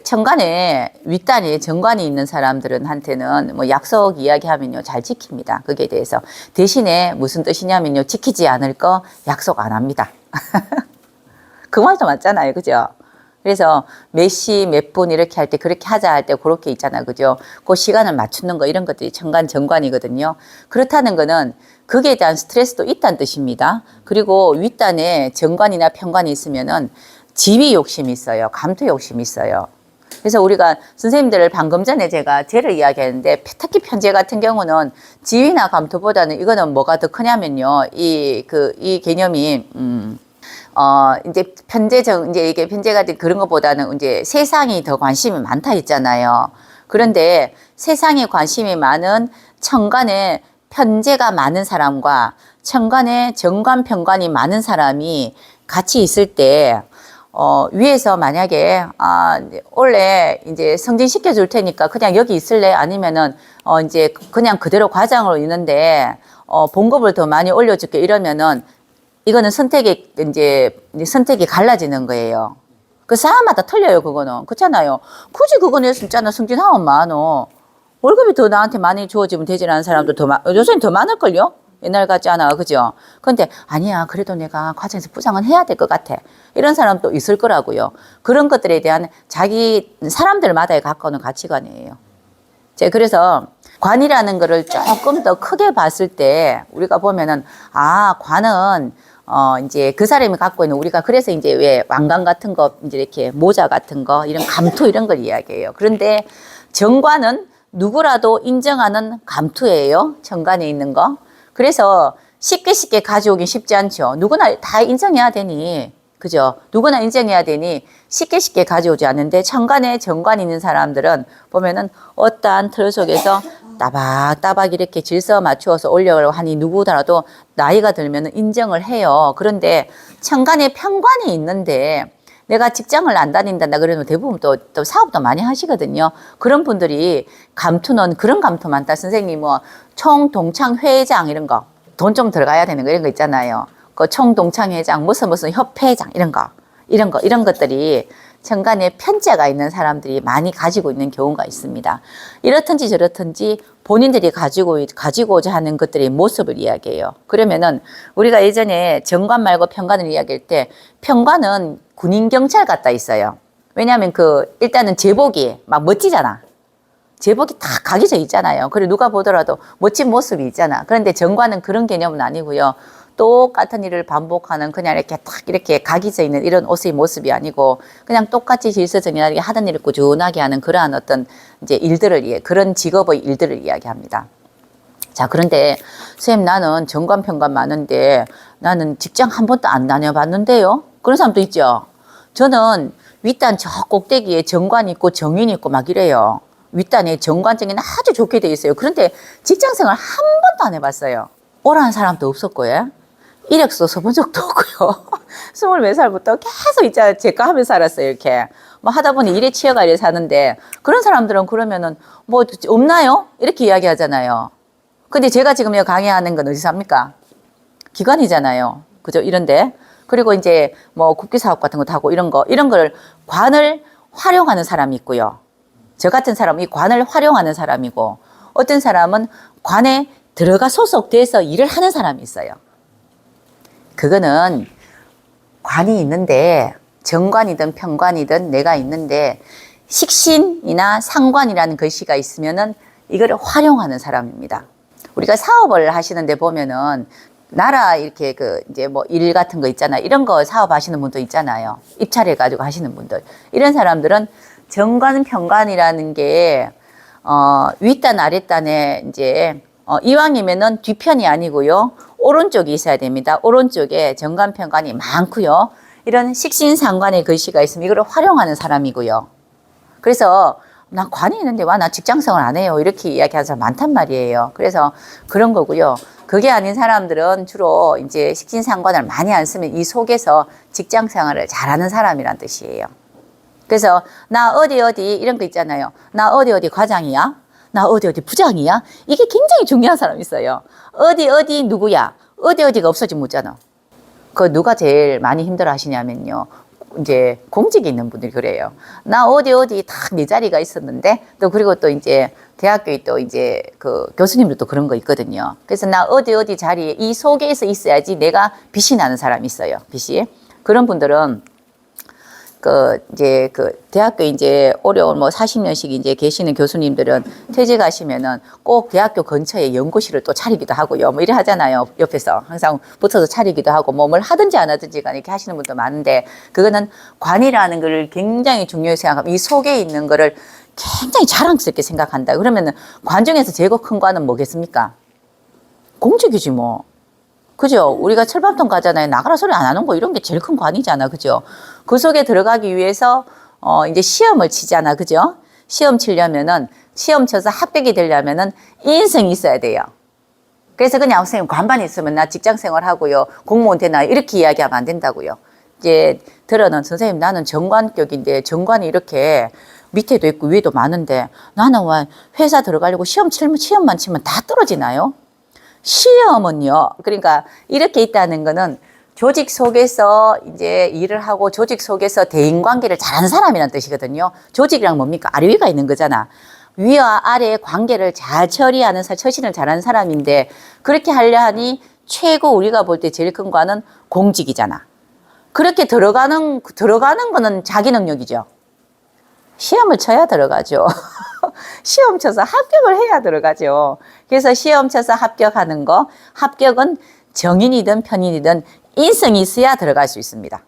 천간에 윗단에 정관이 있는 사람들은 한테는 뭐 약속 이야기하면요 잘 지킵니다. 거기에 대해서. 대신에 무슨 뜻이냐면요 지키지 않을 거 약속 안 합니다. 그 말도 맞잖아요. 그죠? 그래서 몇 시, 몇 분 이렇게 할 때 그렇게 하자 할 때 그렇게 있잖아. 그죠? 그 시간을 맞추는 거 이런 것들이 천간, 정관이거든요. 그렇다는 거는 거기에 대한 스트레스도 있다는 뜻입니다. 그리고 윗단에 정관이나 편관이 있으면은 지위 욕심이 있어요. 감투 욕심이 있어요. 그래서 우리가 선생님들을 방금 전에 제가 죄를 이야기했는데 특히 편제 같은 경우는 지위나 감투보다는 이거는 뭐가 더 크냐면요. 이 개념이, 이제 이제 이게 편제가 그런 것보다는 이제 세상이 더 관심이 많다 했잖아요. 그런데 세상에 관심이 많은 천간에 편제가 많은 사람과 천간에 정관, 편관이 많은 사람이 같이 있을 때, 위에서 만약에, 원래 이제 승진시켜 줄 테니까 그냥 여기 있을래? 아니면은, 이제 그냥 그대로 과장으로 있는데, 봉급을 더 많이 올려줄게. 이러면은, 이거는 선택이 갈라지는 거예요. 그 사람마다 틀려요, 그거는. 그렇잖아요. 굳이 그거는 진짜는 승진하면 많어. 월급이 더 나한테 많이 주어지면 되지라는 사람도 요새는 더 많을걸요? 옛날 같지 않아. 그죠? 근데 아니야. 그래도 내가 과정에서 부장은 해야 될 것 같아. 이런 사람도 있을 거라고요. 그런 것들에 대한 사람들마다의 가까운 가치관이에요. 그래서 관이라는 거를 조금 더 크게 봤을 때 우리가 보면은 관은 이제 그 사람이 갖고 있는 우리가 그래서 이제 왜 왕관 같은 거 이제 이렇게 모자 같은 거 이런 감투 이런 걸 이야기해요. 그런데 정관은 누구라도 인정하는 감투예요. 정관에 있는 거. 그래서 쉽게 가져오긴 쉽지 않죠. 누구나 다 인정해야 되니. 그죠? 누구나 인정해야 되니 쉽게 가져오지 않는데 천간에 정관이 있는 사람들은 보면은 어떠한 틀 속에서 따박따박 이렇게 질서 맞추어서 올려고 하니 누구더라도 나이가 들면 인정을 해요. 그런데 천간에 편관이 있는데 내가 직장을 안 다닌다 그러면 대부분 또 사업도 많이 하시거든요. 그런 분들이 감투는 그런 감투 많다. 선생님 총동창회장 이런 거. 돈 좀 들어가야 되는 거 이런 거 있잖아요. 그 총동창회장, 무슨 협회장 이런 것들이 정관에 편자가 있는 사람들이 많이 가지고 있는 경우가 있습니다. 이렇든지 저렇든지 본인들이 가지고자 하는 것들의 모습을 이야기해요. 그러면은 우리가 예전에 정관 말고 편관을 이야기할 때 편관은 군인 경찰 같다 있어요. 왜냐하면 일단은 제복이 막 멋지잖아. 제복이 다 각이져 있잖아요. 그리고 누가 보더라도 멋진 모습이 있잖아. 그런데 정관은 그런 개념은 아니고요. 똑같은 일을 반복하는 그냥 이렇게 딱 이렇게 각이져 있는 이런 옷의 모습이 아니고 그냥 똑같이 질서정연하게 하던 일을 꾸준하게 하는 그러한 어떤 이제 그런 직업의 일들을 이야기합니다. 자, 그런데 선생님 나는 정관 편관 많은데 나는 직장 한 번도 안 다녀봤는데요. 그런 사람도 있죠. 저는 윗단 저 꼭대기에 정관 있고 정인 있고 막 이래요. 윗단에 정관정인 아주 좋게 돼 있어요. 그런데 직장 생활 한 번도 안 해봤어요. 오라는 사람도 없었고요. 이력서 써본 적도 없고요. 24살부터 계속 있잖아요. 제가 하면서 살았어요. 이렇게. 뭐 하다 보니 일에 치여가 이래 사는데 그런 사람들은 그러면은 뭐 없나요? 이렇게 이야기하잖아요. 근데 제가 지금 여기 강의하는 건 어디서 합니까? 기관이잖아요. 그죠? 이런데. 그리고 이제 뭐 국기사업 같은 것도 하고 이런 걸 관을 활용하는 사람이 있고요. 저 같은 사람은 이 관을 활용하는 사람이고 어떤 사람은 관에 들어가 소속돼서 일을 하는 사람이 있어요. 그거는 관이 있는데 정관이든 편관이든 내가 있는데 식신이나 상관이라는 글씨가 있으면은 이걸 활용하는 사람입니다. 우리가 사업을 하시는데 보면은 나라 이렇게 이제 뭐 일 같은 거 있잖아요. 이런 거 사업하시는 분도 있잖아요. 입찰해 가지고 하시는 분들. 이런 사람들은 정관 편관이라는 게 윗단 아랫단에 이제 이왕이면은 뒤편이 아니고요. 오른쪽이 있어야 됩니다. 오른쪽에 정관 편관이 많고요. 이런 식신상관의 글씨가 있으면 이걸 활용하는 사람이고요. 그래서 난 관이 있는데 와 나 직장생활 안 해요. 이렇게 이야기하는 사람 많단 말이에요. 그래서 그런 거고요. 그게 아닌 사람들은 주로 이제 식신상관을 많이 안 쓰면 이 속에서 직장생활을 잘하는 사람이란 뜻이에요. 그래서 나 어디 이런 거 있잖아요. 나 어디 과장이야? 나 어디 부장이야? 이게 굉장히 중요한 사람이 있어요. 어디 누구야? 어디가 없어지면 묻잖아. 그 누가 제일 많이 힘들어 하시냐면요. 이제 공직에 있는 분들이 그래요. 나 어디 다 내 자리가 있었는데 또 그리고 또 이제 대학교에 또 이제 교수님들도 그런 거 있거든요. 그래서 나 어디 자리에 이 속에서 있어야지 내가 빛이 나는 사람이 있어요. 빛이. 그런 분들은 대학교 이제 어려운 40년씩 이제 계시는 교수님들은 퇴직하시면은 꼭 대학교 근처에 연구실을 또 차리기도 하고요. 뭐 이래 하잖아요. 옆에서 항상 붙어서 차리기도 하고 뭘 하든지 안 하든지 간에 이렇게 하시는 분도 많은데 그거는 관이라는 걸 굉장히 중요히 생각하고 이 속에 있는 거를 굉장히 자랑스럽게 생각한다. 그러면은 관 중에서 제일 큰 관은 뭐겠습니까? 공직이지 뭐. 그죠? 우리가 철밥통 가잖아요. 나가라 소리 안 하는 거 이런 게 제일 큰 관이잖아. 그죠? 그 속에 들어가기 위해서 이제 시험을 치잖아. 그죠? 시험 치려면은 시험 쳐서 합격이 되려면은 인성이 있어야 돼요. 그래서 그냥 선생님 관반 있으면 나 직장 생활하고요. 공무원 되나 이렇게 이야기하면 안 된다고요. 이제 들어는 선생님 나는 정관격인데 정관이 이렇게 밑에도 있고 위에도 많은데 나는 왜 회사 들어가려고 시험만 치면 다 떨어지나요? 시험은요. 그러니까 이렇게 있다는 거는 조직 속에서 이제 일을 하고 조직 속에서 대인 관계를 잘하는 사람이라는 뜻이거든요. 조직이랑 뭡니까? 아래 위가 있는 거잖아. 위와 아래의 관계를 잘 처리하는 처신을 잘하는 사람인데 그렇게 하려 하니 최고 우리가 볼 때 제일 큰 관은 공직이잖아. 그렇게 들어가는 거는 자기 능력이죠. 시험을 쳐야 들어가죠. 시험 쳐서 합격을 해야 들어가죠. 그래서 시험 쳐서 합격하는 거, 합격은 정인이든 편인이든 인성이 있어야 들어갈 수 있습니다.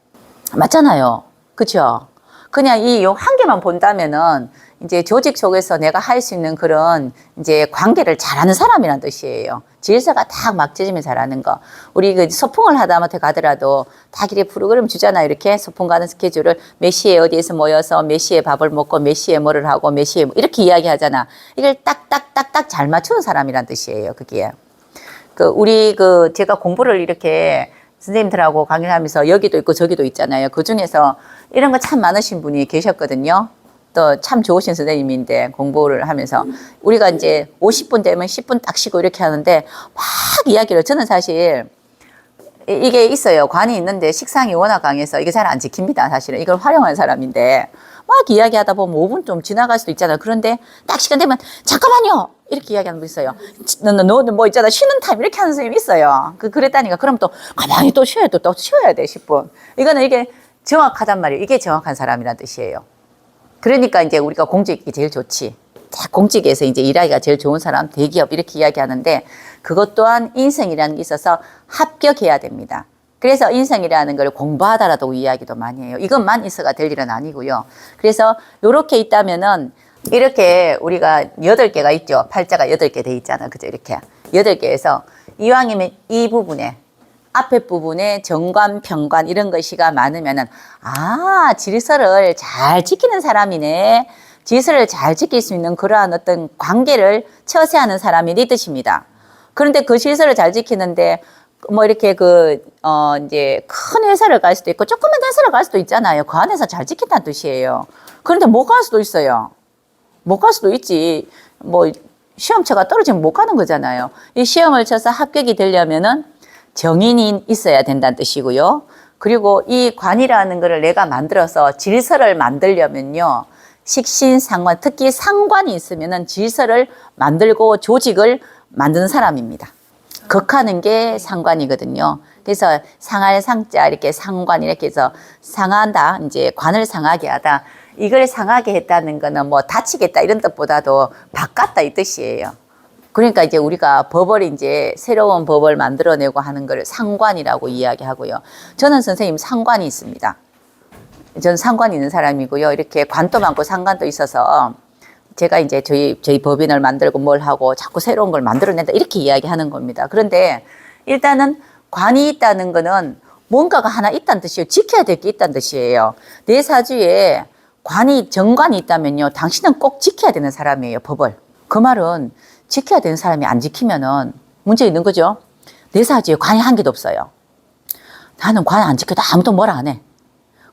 맞잖아요. 그렇죠? 그냥 이 한 개만 본다면은 이제 조직 속에서 내가 할 수 있는 그런 이제 관계를 잘하는 사람이란 뜻이에요. 질서가 딱 맞춰지면 잘하는 거. 우리 소풍을 하다못해 가더라도 다 이렇게 프로그램 주잖아요. 이렇게 소풍 가는 스케줄을 몇 시에 어디에서 모여서 몇 시에 밥을 먹고 몇 시에 뭐를 하고 몇 시에 이렇게 이야기하잖아. 이걸 딱딱딱딱 잘 맞추는 사람이란 뜻이에요. 그게. 제가 공부를 이렇게 선생님들하고 강의를 하면서 여기도 있고 저기도 있잖아요. 그 중에서 이런 거 참 많으신 분이 계셨거든요. 또 참 좋으신 선생님인데 공부를 하면서 우리가 이제 50분 되면 10분 딱 쉬고 이렇게 하는데 막 이야기를 저는 사실 이게 있어요. 관이 있는데 식상이 워낙 강해서 이게 잘 안 지킵니다. 사실은 이걸 활용한 사람인데 막 이야기하다 보면 5분 좀 지나갈 수도 있잖아요. 그런데 딱 시간 되면 잠깐만요. 이렇게 이야기하는 분 있어요. 너 뭐 있잖아. 쉬는 타임 이렇게 하는 선생님이 있어요. 그랬다니까. 그럼 또 가만히 또 쉬어야 또 쉬어야 돼. 10분. 이거는 이게 정확하단 말이에요. 이게 정확한 사람이란 뜻이에요. 그러니까 이제 우리가 공직이 제일 좋지. 공직에서 이제 일하기가 제일 좋은 사람, 대기업 이렇게 이야기하는데 그것 또한 인성이라는 게 있어서 합격해야 됩니다. 그래서 인성이라는 걸 공부하다라도 이야기도 많이 해요. 이것만 있어가 될 일은 아니고요. 그래서 이렇게 있다면은 이렇게 우리가 8개가 있죠. 팔자가 8개 돼 있잖아요. 그죠? 이렇게 8개에서 이왕이면 이 부분에 앞에 부분에 정관, 평관 이런 것이가 많으면은 아, 질서를 잘 지키는 사람이네. 질서를 잘 지킬 수 있는 그러한 어떤 관계를 처세하는 사람이 네 뜻입니다. 그런데 그 질서를 잘 지키는데 뭐 이렇게 이제 큰 회사를 갈 수도 있고 조그만 회사를 갈 수도 있잖아요. 그 안에서 잘 지킨다는 뜻이에요. 그런데 못 갈 수도 있어요. 못 갈 수도 있지. 뭐 시험처가 떨어지면 못 가는 거잖아요. 이 시험을 쳐서 합격이 되려면은 정인이 있어야 된다는 뜻이고요. 그리고 이 관이라는 거를 내가 만들어서 질서를 만들려면요. 식신상관, 특히 상관이 있으면은 질서를 만들고 조직을 만드는 사람입니다. 극하는 게 상관이거든요. 그래서 상할 상자 이렇게 상관 이렇게 해서 상한다. 이제 관을 상하게 하다. 이걸 상하게 했다는 거는 뭐 다치겠다 이런 뜻보다도 바꿨다 이 뜻이에요. 그러니까 이제 우리가 법을 이제 새로운 법을 만들어내고 하는 걸 상관이라고 이야기하고요. 저는 선생님 상관이 있습니다. 저는 상관이 있는 사람이고요. 이렇게 관도 많고 상관도 있어서 제가 이제 저희 법인을 만들고 뭘 하고 자꾸 새로운 걸 만들어낸다 이렇게 이야기하는 겁니다. 그런데 일단은 관이 있다는 거는 뭔가가 하나 있다는 뜻이에요. 지켜야 될 게 있다는 뜻이에요. 내 사주에 정관이 있다면요. 당신은 꼭 지켜야 되는 사람이에요. 법을. 그 말은 지켜야 되는 사람이 안 지키면은 문제 있는 거죠. 내 사주에 관이 한 개도 없어요. 나는 관 안 지켜도 아무도 뭘 안 해.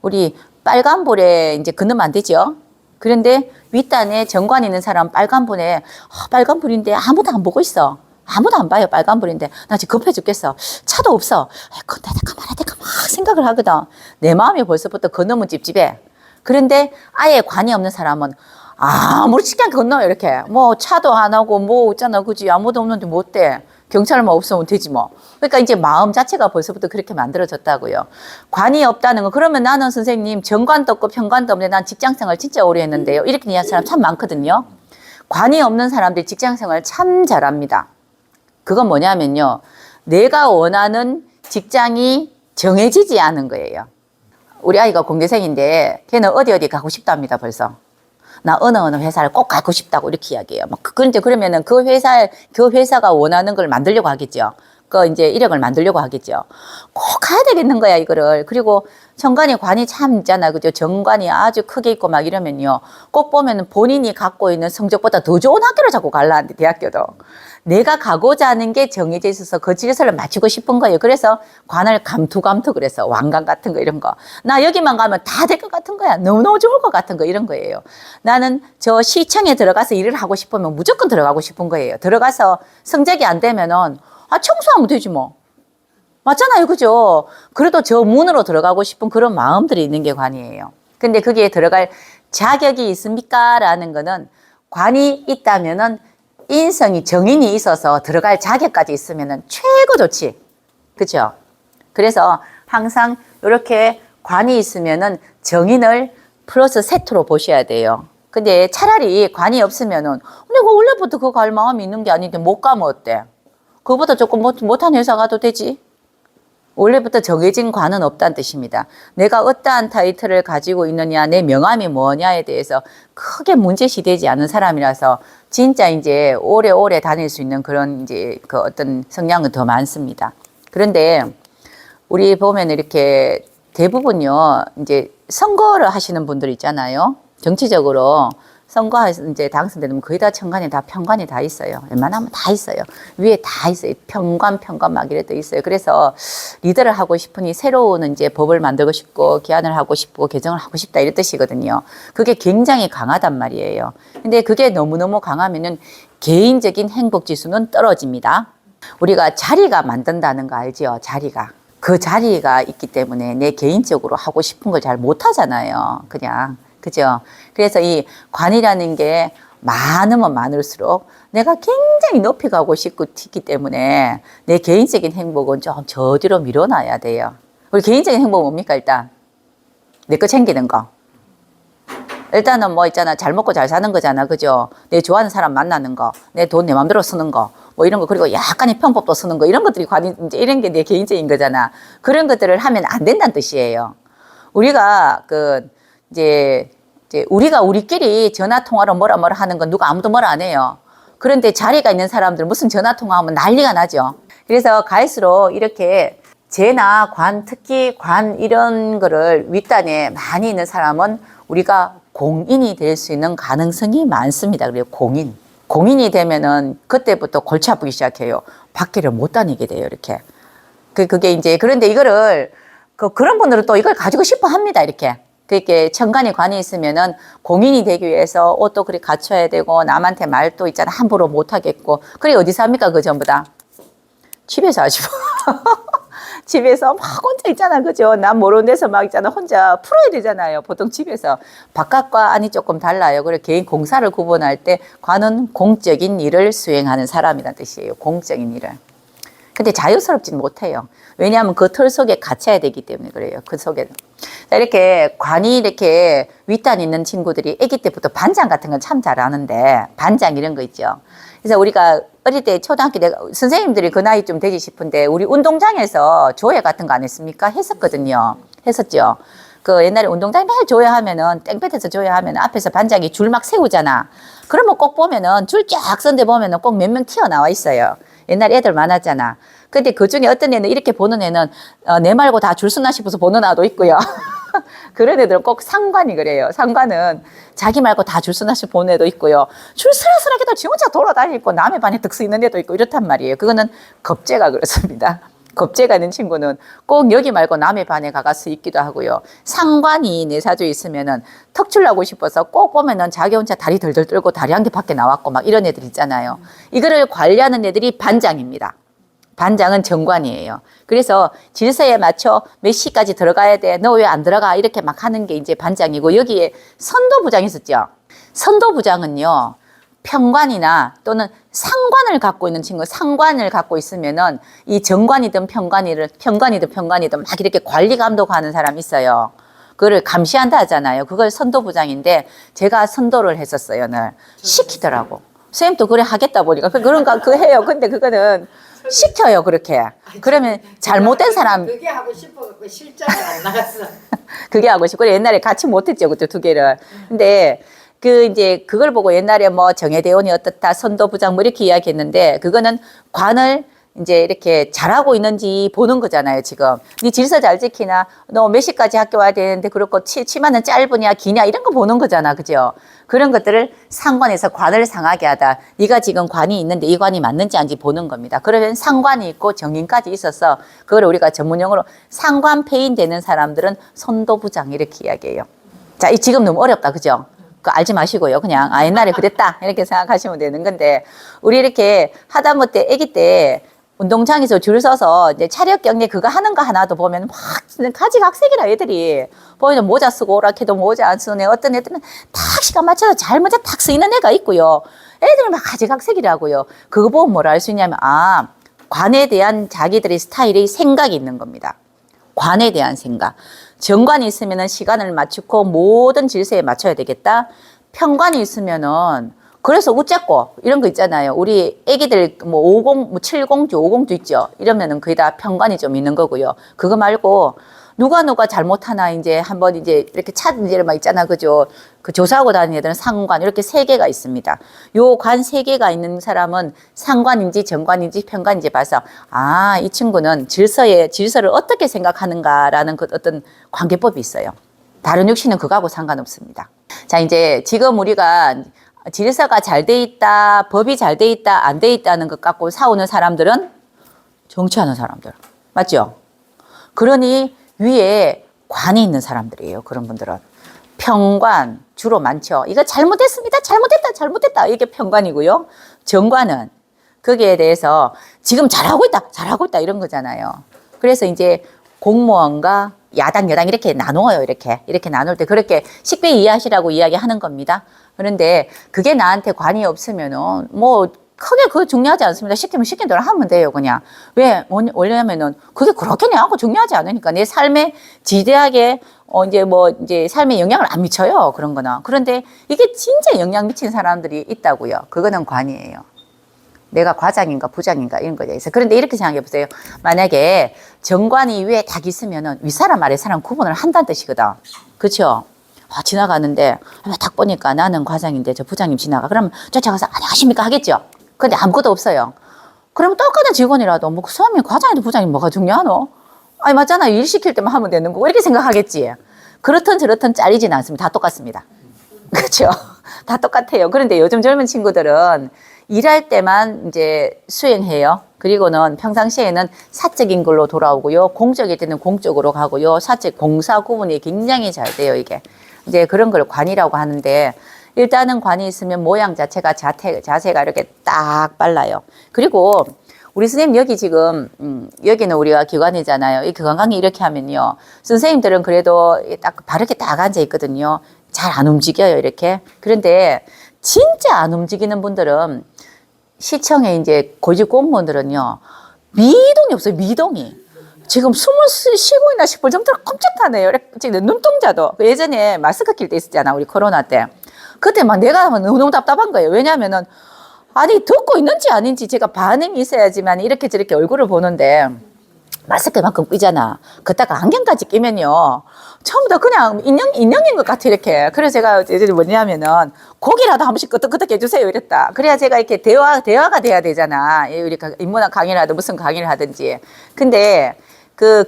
우리 빨간불에 이제 그늘면 안 되죠. 그런데 윗단에 정관 있는 사람 빨간불에 빨간불인데 아무도 안 보고 있어. 아무도 안 봐요. 빨간불인데 나 지금 급해 죽겠어. 차도 없어. 근데 내가 말해야 될까 막 생각을 하거든. 내 마음이 벌써부터 건너면 찝찝해. 그런데 아예 관이 없는 사람은 아무렇지 않게 건너요. 이렇게 뭐 차도 안 하고 뭐 있잖아. 그지 아무도 없는데 뭐 어때. 경찰만 없으면 되지 뭐. 그러니까 이제 마음 자체가 벌써부터 그렇게 만들어졌다고요. 관이 없다는 거. 그러면 나는 선생님 정관도 없고 평관도 없는데 난 직장생활 진짜 오래 했는데요. 이렇게 얘기하는 사람 참 많거든요. 관이 없는 사람들이 직장생활 참 잘합니다. 그건 뭐냐면요. 내가 원하는 직장이 정해지지 않은 거예요. 우리 아이가 공대생인데 걔는 어디 가고 싶답니다. 벌써. 나 어느 회사를 꼭 가고 싶다고 이렇게 이야기해요. 그런데 그러면은 그 회사가 원하는 걸 만들려고 하겠죠. 이제 이력을 만들려고 하겠죠. 꼭 가야 되겠는 거야, 이거를. 그리고 정관이 관이 참 있잖아. 그죠? 정관이 아주 크게 있고 막 이러면요. 꼭 보면은 본인이 갖고 있는 성적보다 더 좋은 학교를 자꾸 가려는데, 대학교도. 내가 가고자 하는 게 정해져 있어서 그 질서를 맞추고 싶은 거예요. 그래서 관을 감투 그래서 왕관 같은 거 이런 거. 나 여기만 가면 다 될 것 같은 거야. 너무너무 좋을 것 같은 거 이런 거예요. 나는 저 시청에 들어가서 일을 하고 싶으면 무조건 들어가고 싶은 거예요. 들어가서 성적이 안 되면은 청소하면 되지 뭐. 맞잖아요. 그죠? 그래도 저 문으로 들어가고 싶은 그런 마음들이 있는 게 관이에요. 근데 거기에 들어갈 자격이 있습니까? 라는 거는 관이 있다면은 인성이 정인이 있어서 들어갈 자격까지 있으면은 최고 좋지. 그죠? 그래서 항상 이렇게 관이 있으면은 정인을 플러스 세트로 보셔야 돼요. 근데 차라리 관이 없으면은 내가 원래부터 그거 갈 마음이 있는 게 아닌데 못 가면 어때? 그거보다 조금 못한 회사 가도 되지. 원래부터 정해진 관은 없다는 뜻입니다. 내가 어떠한 타이틀을 가지고 있느냐, 내 명함이 뭐냐에 대해서 크게 문제시되지 않은 사람이라서 진짜 이제 오래오래 다닐 수 있는 그런 이제 그 어떤 성향은 더 많습니다. 그런데 우리 보면 이렇게 대부분요, 이제 선거를 하시는 분들 있잖아요. 정치적으로 선거에서 이제 당선되면 거의 다 천간에 다 편관이 다 있어요. 웬만하면 다 있어요. 위에 다 있어요. 편관 막 이래 돼 있어요. 그래서 리더를 하고 싶으니 새로운 이제 법을 만들고 싶고 개안을 하고 싶고 개정을 하고 싶다 이런 뜻이거든요. 그게 굉장히 강하단 말이에요. 근데 그게 너무너무 강하면은 개인적인 행복 지수는 떨어집니다. 우리가 자리가 만든다는 거 알죠? 자리가. 그 자리가 있기 때문에 내 개인적으로 하고 싶은 걸 잘 못하잖아요. 그냥. 그죠? 그래서 이 관이라는 게 많으면 많을수록 내가 굉장히 높이 가고 싶기 때문에 내 개인적인 행복은 좀 저 뒤로 밀어놔야 돼요. 우리 개인적인 행복은 뭡니까, 일단? 내 거 챙기는 거. 일단은 뭐 있잖아. 잘 먹고 잘 사는 거잖아. 그죠? 내 좋아하는 사람 만나는 거. 내 돈 내 맘대로 쓰는 거. 뭐 이런 거. 그리고 약간의 편법도 쓰는 거. 이런 것들이 이제 이런 게 내 개인적인 거잖아. 그런 것들을 하면 안 된다는 뜻이에요. 우리가 이제 우리가 우리끼리 전화 통화로 뭐라 하는 건 누가 아무도 뭐라 안 해요. 그런데 자리가 있는 사람들 무슨 전화 통화하면 난리가 나죠. 그래서 갈수록 이렇게 재나 관, 특히 관 이런 거를 윗단에 많이 있는 사람은 우리가 공인이 될 수 있는 가능성이 많습니다. 그래요, 공인. 공인이 되면은 그때부터 골치 아프기 시작해요. 밖에를 못 다니게 돼요, 이렇게. 그게 이제, 그런데 이거를, 그런 분들은 또 이걸 가지고 싶어 합니다, 이렇게. 그렇게 천간이 관이 있으면은 공인이 되기 위해서 옷도 그렇게 갖춰야 되고 남한테 말도 있잖아 함부로 못 하겠고. 그래 어디서 합니까 그 전부 다? 집에서 하지 뭐. 집에서 막 혼자 있잖아, 그죠? 난 모르는 데서 막 있잖아 혼자 풀어야 되잖아요. 보통 집에서. 바깥과 안이 조금 달라요. 그래 개인 공사를 구분할 때 관은 공적인 일을 수행하는 사람이라는 뜻이에요. 공적인 일을. 근데 자유스럽지는 못해요. 왜냐하면 그 틀 속에 갇혀야 되기 때문에 그래요. 그 속에. 자, 이렇게 관이 이렇게 윗단 있는 친구들이 아기 때부터 반장 같은 건 참 잘하는데, 반장 이런 거 있죠. 그래서 우리가 어릴 때 초등학교 때 선생님들이 그 나이 좀 되지 싶은데, 우리 운동장에서 조회 같은 거 안 했습니까? 했었거든요. 했었죠. 그 옛날에 운동장에 매일 조회하면은, 땡볕에서 조회하면 앞에서 반장이 줄 막 세우잖아. 그러면 꼭 보면은 줄 쫙 선데 보면은 꼭 몇 명 튀어나와 있어요. 옛날 애들 많았잖아. 근데 그 중에 어떤 애는 이렇게 보는 애는 내 말고 다 줄 서나 싶어서 보는 아도 있고요. 그런 애들은 꼭 상관이 그래요. 상관은 자기 말고 다 줄 서나 싶어 보는 애도 있고요. 줄 서라서라게도 지 혼자 돌아다니고 남의 반에 득서 있는 애도 있고 이렇단 말이에요. 그거는 겁재가 그렇습니다. 겁재가 있는 친구는 꼭 여기 말고 남의 반에 가서 있기도 하고요. 상관이 내 사주에 있으면은 턱출나고 싶어서 꼭 보면은 자기 혼자 다리 덜덜 떨고 다리 한 개 밖에 나왔고 막 이런 애들 있잖아요. 이거를 관리하는 애들이 반장입니다. 반장은 정관이에요. 그래서 질서에 맞춰 몇 시까지 들어가야 돼. 너 왜 안 들어가? 이렇게 막 하는 게 이제 반장이고, 여기에 선도부장이 있었죠. 선도부장은요, 편관이나 또는 상관을 갖고 있는 친구, 상관을 갖고 있으면은 이 정관이든 편관이든 막 이렇게 관리 감독하는 사람이 있어요. 그거를 감시한다 하잖아요. 그걸 선도부장인데 제가 선도를 했었어요, 늘. 시키더라고. 선생님도 그래 하겠다 보니까 그런가 그 해요. 근데 그거는 시켜요, 그렇게. 그러면 잘못된 사람. 그게 하고 싶어갖고 실장이 안 나갔어. 그게 하고 싶고, 옛날에 같이 못했죠, 그때 두 개를. 근데 이제 그걸 보고 옛날에 뭐 정혜대원이 어떻다, 선도부장 뭐 이렇게 이야기했는데, 그거는 관을 이제 이렇게 잘하고 있는지 보는 거잖아요, 지금. 네 질서 잘 지키나? 너 몇 시까지 학교 와야 되는데, 그렇고 치마는 짧으냐, 기냐, 이런 거 보는 거잖아, 그죠? 그런 것들을 상관에서 관을 상하게 하다. 네가 지금 관이 있는데 이 관이 맞는지 아닌지 보는 겁니다. 그러면 상관이 있고 정인까지 있어서, 그걸 우리가 전문용어로 상관폐인 되는 사람들은 선도부장 이렇게 이야기해요. 자, 지금 너무 어렵다, 그죠? 그거 알지 마시고요. 그냥, 옛날에 그랬다. 이렇게 생각하시면 되는 건데, 우리 이렇게 하다못해 아기 때 운동장에서 줄 서서 이제 차력 경례 그거 하는 거 하나도 보면 막 가지각색이라 애들이 보이는 모자 쓰고 오라 해도 모자 안 쓰는 애, 어떤 애들은 딱 시간 맞춰서 잘 먼저 딱 쓰이는 애가 있고요. 애들은 막 가지각색이라고요. 그거 보면 뭘 알 수 있냐면, 관에 대한 자기들의 스타일의 생각이 있는 겁니다. 관에 대한 생각. 정관이 있으면은 시간을 맞추고 모든 질서에 맞춰야 되겠다. 편관이 있으면은 그래서 우째고 이런 거 있잖아요. 우리 애기들 뭐 50, 뭐 70주, 50주 있죠. 이러면은 거의 다 편관이 좀 있는 거고요. 그거 말고 누가 잘못하나 이제 한번 이제 이렇게 찾은 일을 막 있잖아. 그죠? 그 조사하고 다니는 애들은 상관 이렇게 3개가 있습니다. 요 관 3개가 있는 사람은 상관인지 정관인지 편관인지 봐서 이 친구는 질서를 어떻게 생각하는가라는 그 어떤 관계법이 있어요. 다른 육신은 그거하고 상관없습니다. 자, 이제 지금 우리가 질서가 잘 돼 있다, 법이 잘 돼 있다, 안 돼 있다는 것 갖고 싸우는 사람들은 정치하는 사람들. 맞죠? 그러니 위에 관이 있는 사람들이에요. 그런 분들은. 평관 주로 많죠. 이거 잘못했습니다. 잘못했다. 잘못했다. 이게 평관이고요. 정관은 거기에 대해서 지금 잘하고 있다. 잘하고 있다. 이런 거잖아요. 그래서 이제 공무원과 야당, 여당 이렇게 나누어요. 이렇게 나눌 때 그렇게 쉽게 이해하시라고 이야기하는 겁니다. 그런데 그게 나한테 관이 없으면은 뭐 크게 그거 중요하지 않습니다. 시키면 시킨 대로 하면 돼요, 그냥. 왜? 왜냐면은 그게 그렇게 내하고 중요하지 않으니까 내 삶에 지대하게 이제 삶에 영향을 안 미쳐요. 그런 거는. 그런데 이게 진짜 영향 미친 사람들이 있다고요. 그거는 관이에요. 내가 과장인가 부장인가 이런 거에 대해서. 그런데 이렇게 생각해 보세요. 만약에 정관이 위에 딱 있으면은 윗사람 아랫사람 구분을 한다는 뜻이거든. 그렇죠? 지나가는데 딱 보니까 나는 과장인데 저 부장님 지나가. 그러면 쫓아가서 안녕하십니까 하겠죠. 근데 아무것도 없어요. 그러면 똑같은 직원이라도 뭐 그 사람이 과장이든 부장이 뭐가 중요하노? 아니 맞잖아. 일 시킬 때만 하면 되는 거고 이렇게 생각하겠지. 그렇든 저렇든 잘리진 않습니다. 다 똑같습니다. 그렇죠? 다 똑같아요. 그런데 요즘 젊은 친구들은 일할 때만 이제 수행해요. 그리고는 평상시에는 사적인 걸로 돌아오고요. 공적일 때는 공적으로 가고요. 사적 공사 구분이 굉장히 잘 돼요, 이게. 이제 그런 걸 관이라고 하는데 일단은 관이 있으면 모양 자체가 자세가 이렇게 딱 빨라요. 그리고 우리 선생님 여기 지금 여기는 우리가 기관이잖아요. 이 기관 강의 이렇게 하면요. 선생님들은 그래도 딱 바르게 딱 앉아 있거든요. 잘 안 움직여요, 이렇게. 그런데 진짜 안 움직이는 분들은 시청에 이제 고직 공무원들은요. 미동이 없어요, 미동이. 지금 숨을 쉬고있나 싶을 정도로 꼼짝하네요. 지금 눈동자도. 예전에 마스크 낄 때 있었잖아, 우리 코로나 때. 그때 막 내가 너무 답답한 거예요. 왜냐면은, 아니, 듣고 있는지 아닌지 제가 반응이 있어야지만 이렇게 저렇게 얼굴을 보는데, 마스크만큼 끼잖아. 그다가 안경까지 끼면요. 처음부터 그냥 인형인 것 같아, 이렇게. 그래서 제가 예전에 뭐냐면은, 고기라도 한 번씩 끄덕끄덕 해주세요, 이랬다. 그래야 제가 이렇게 대화가 돼야 되잖아. 우리 인문학 강의를 하든 무슨 강의를 하든지. 근데,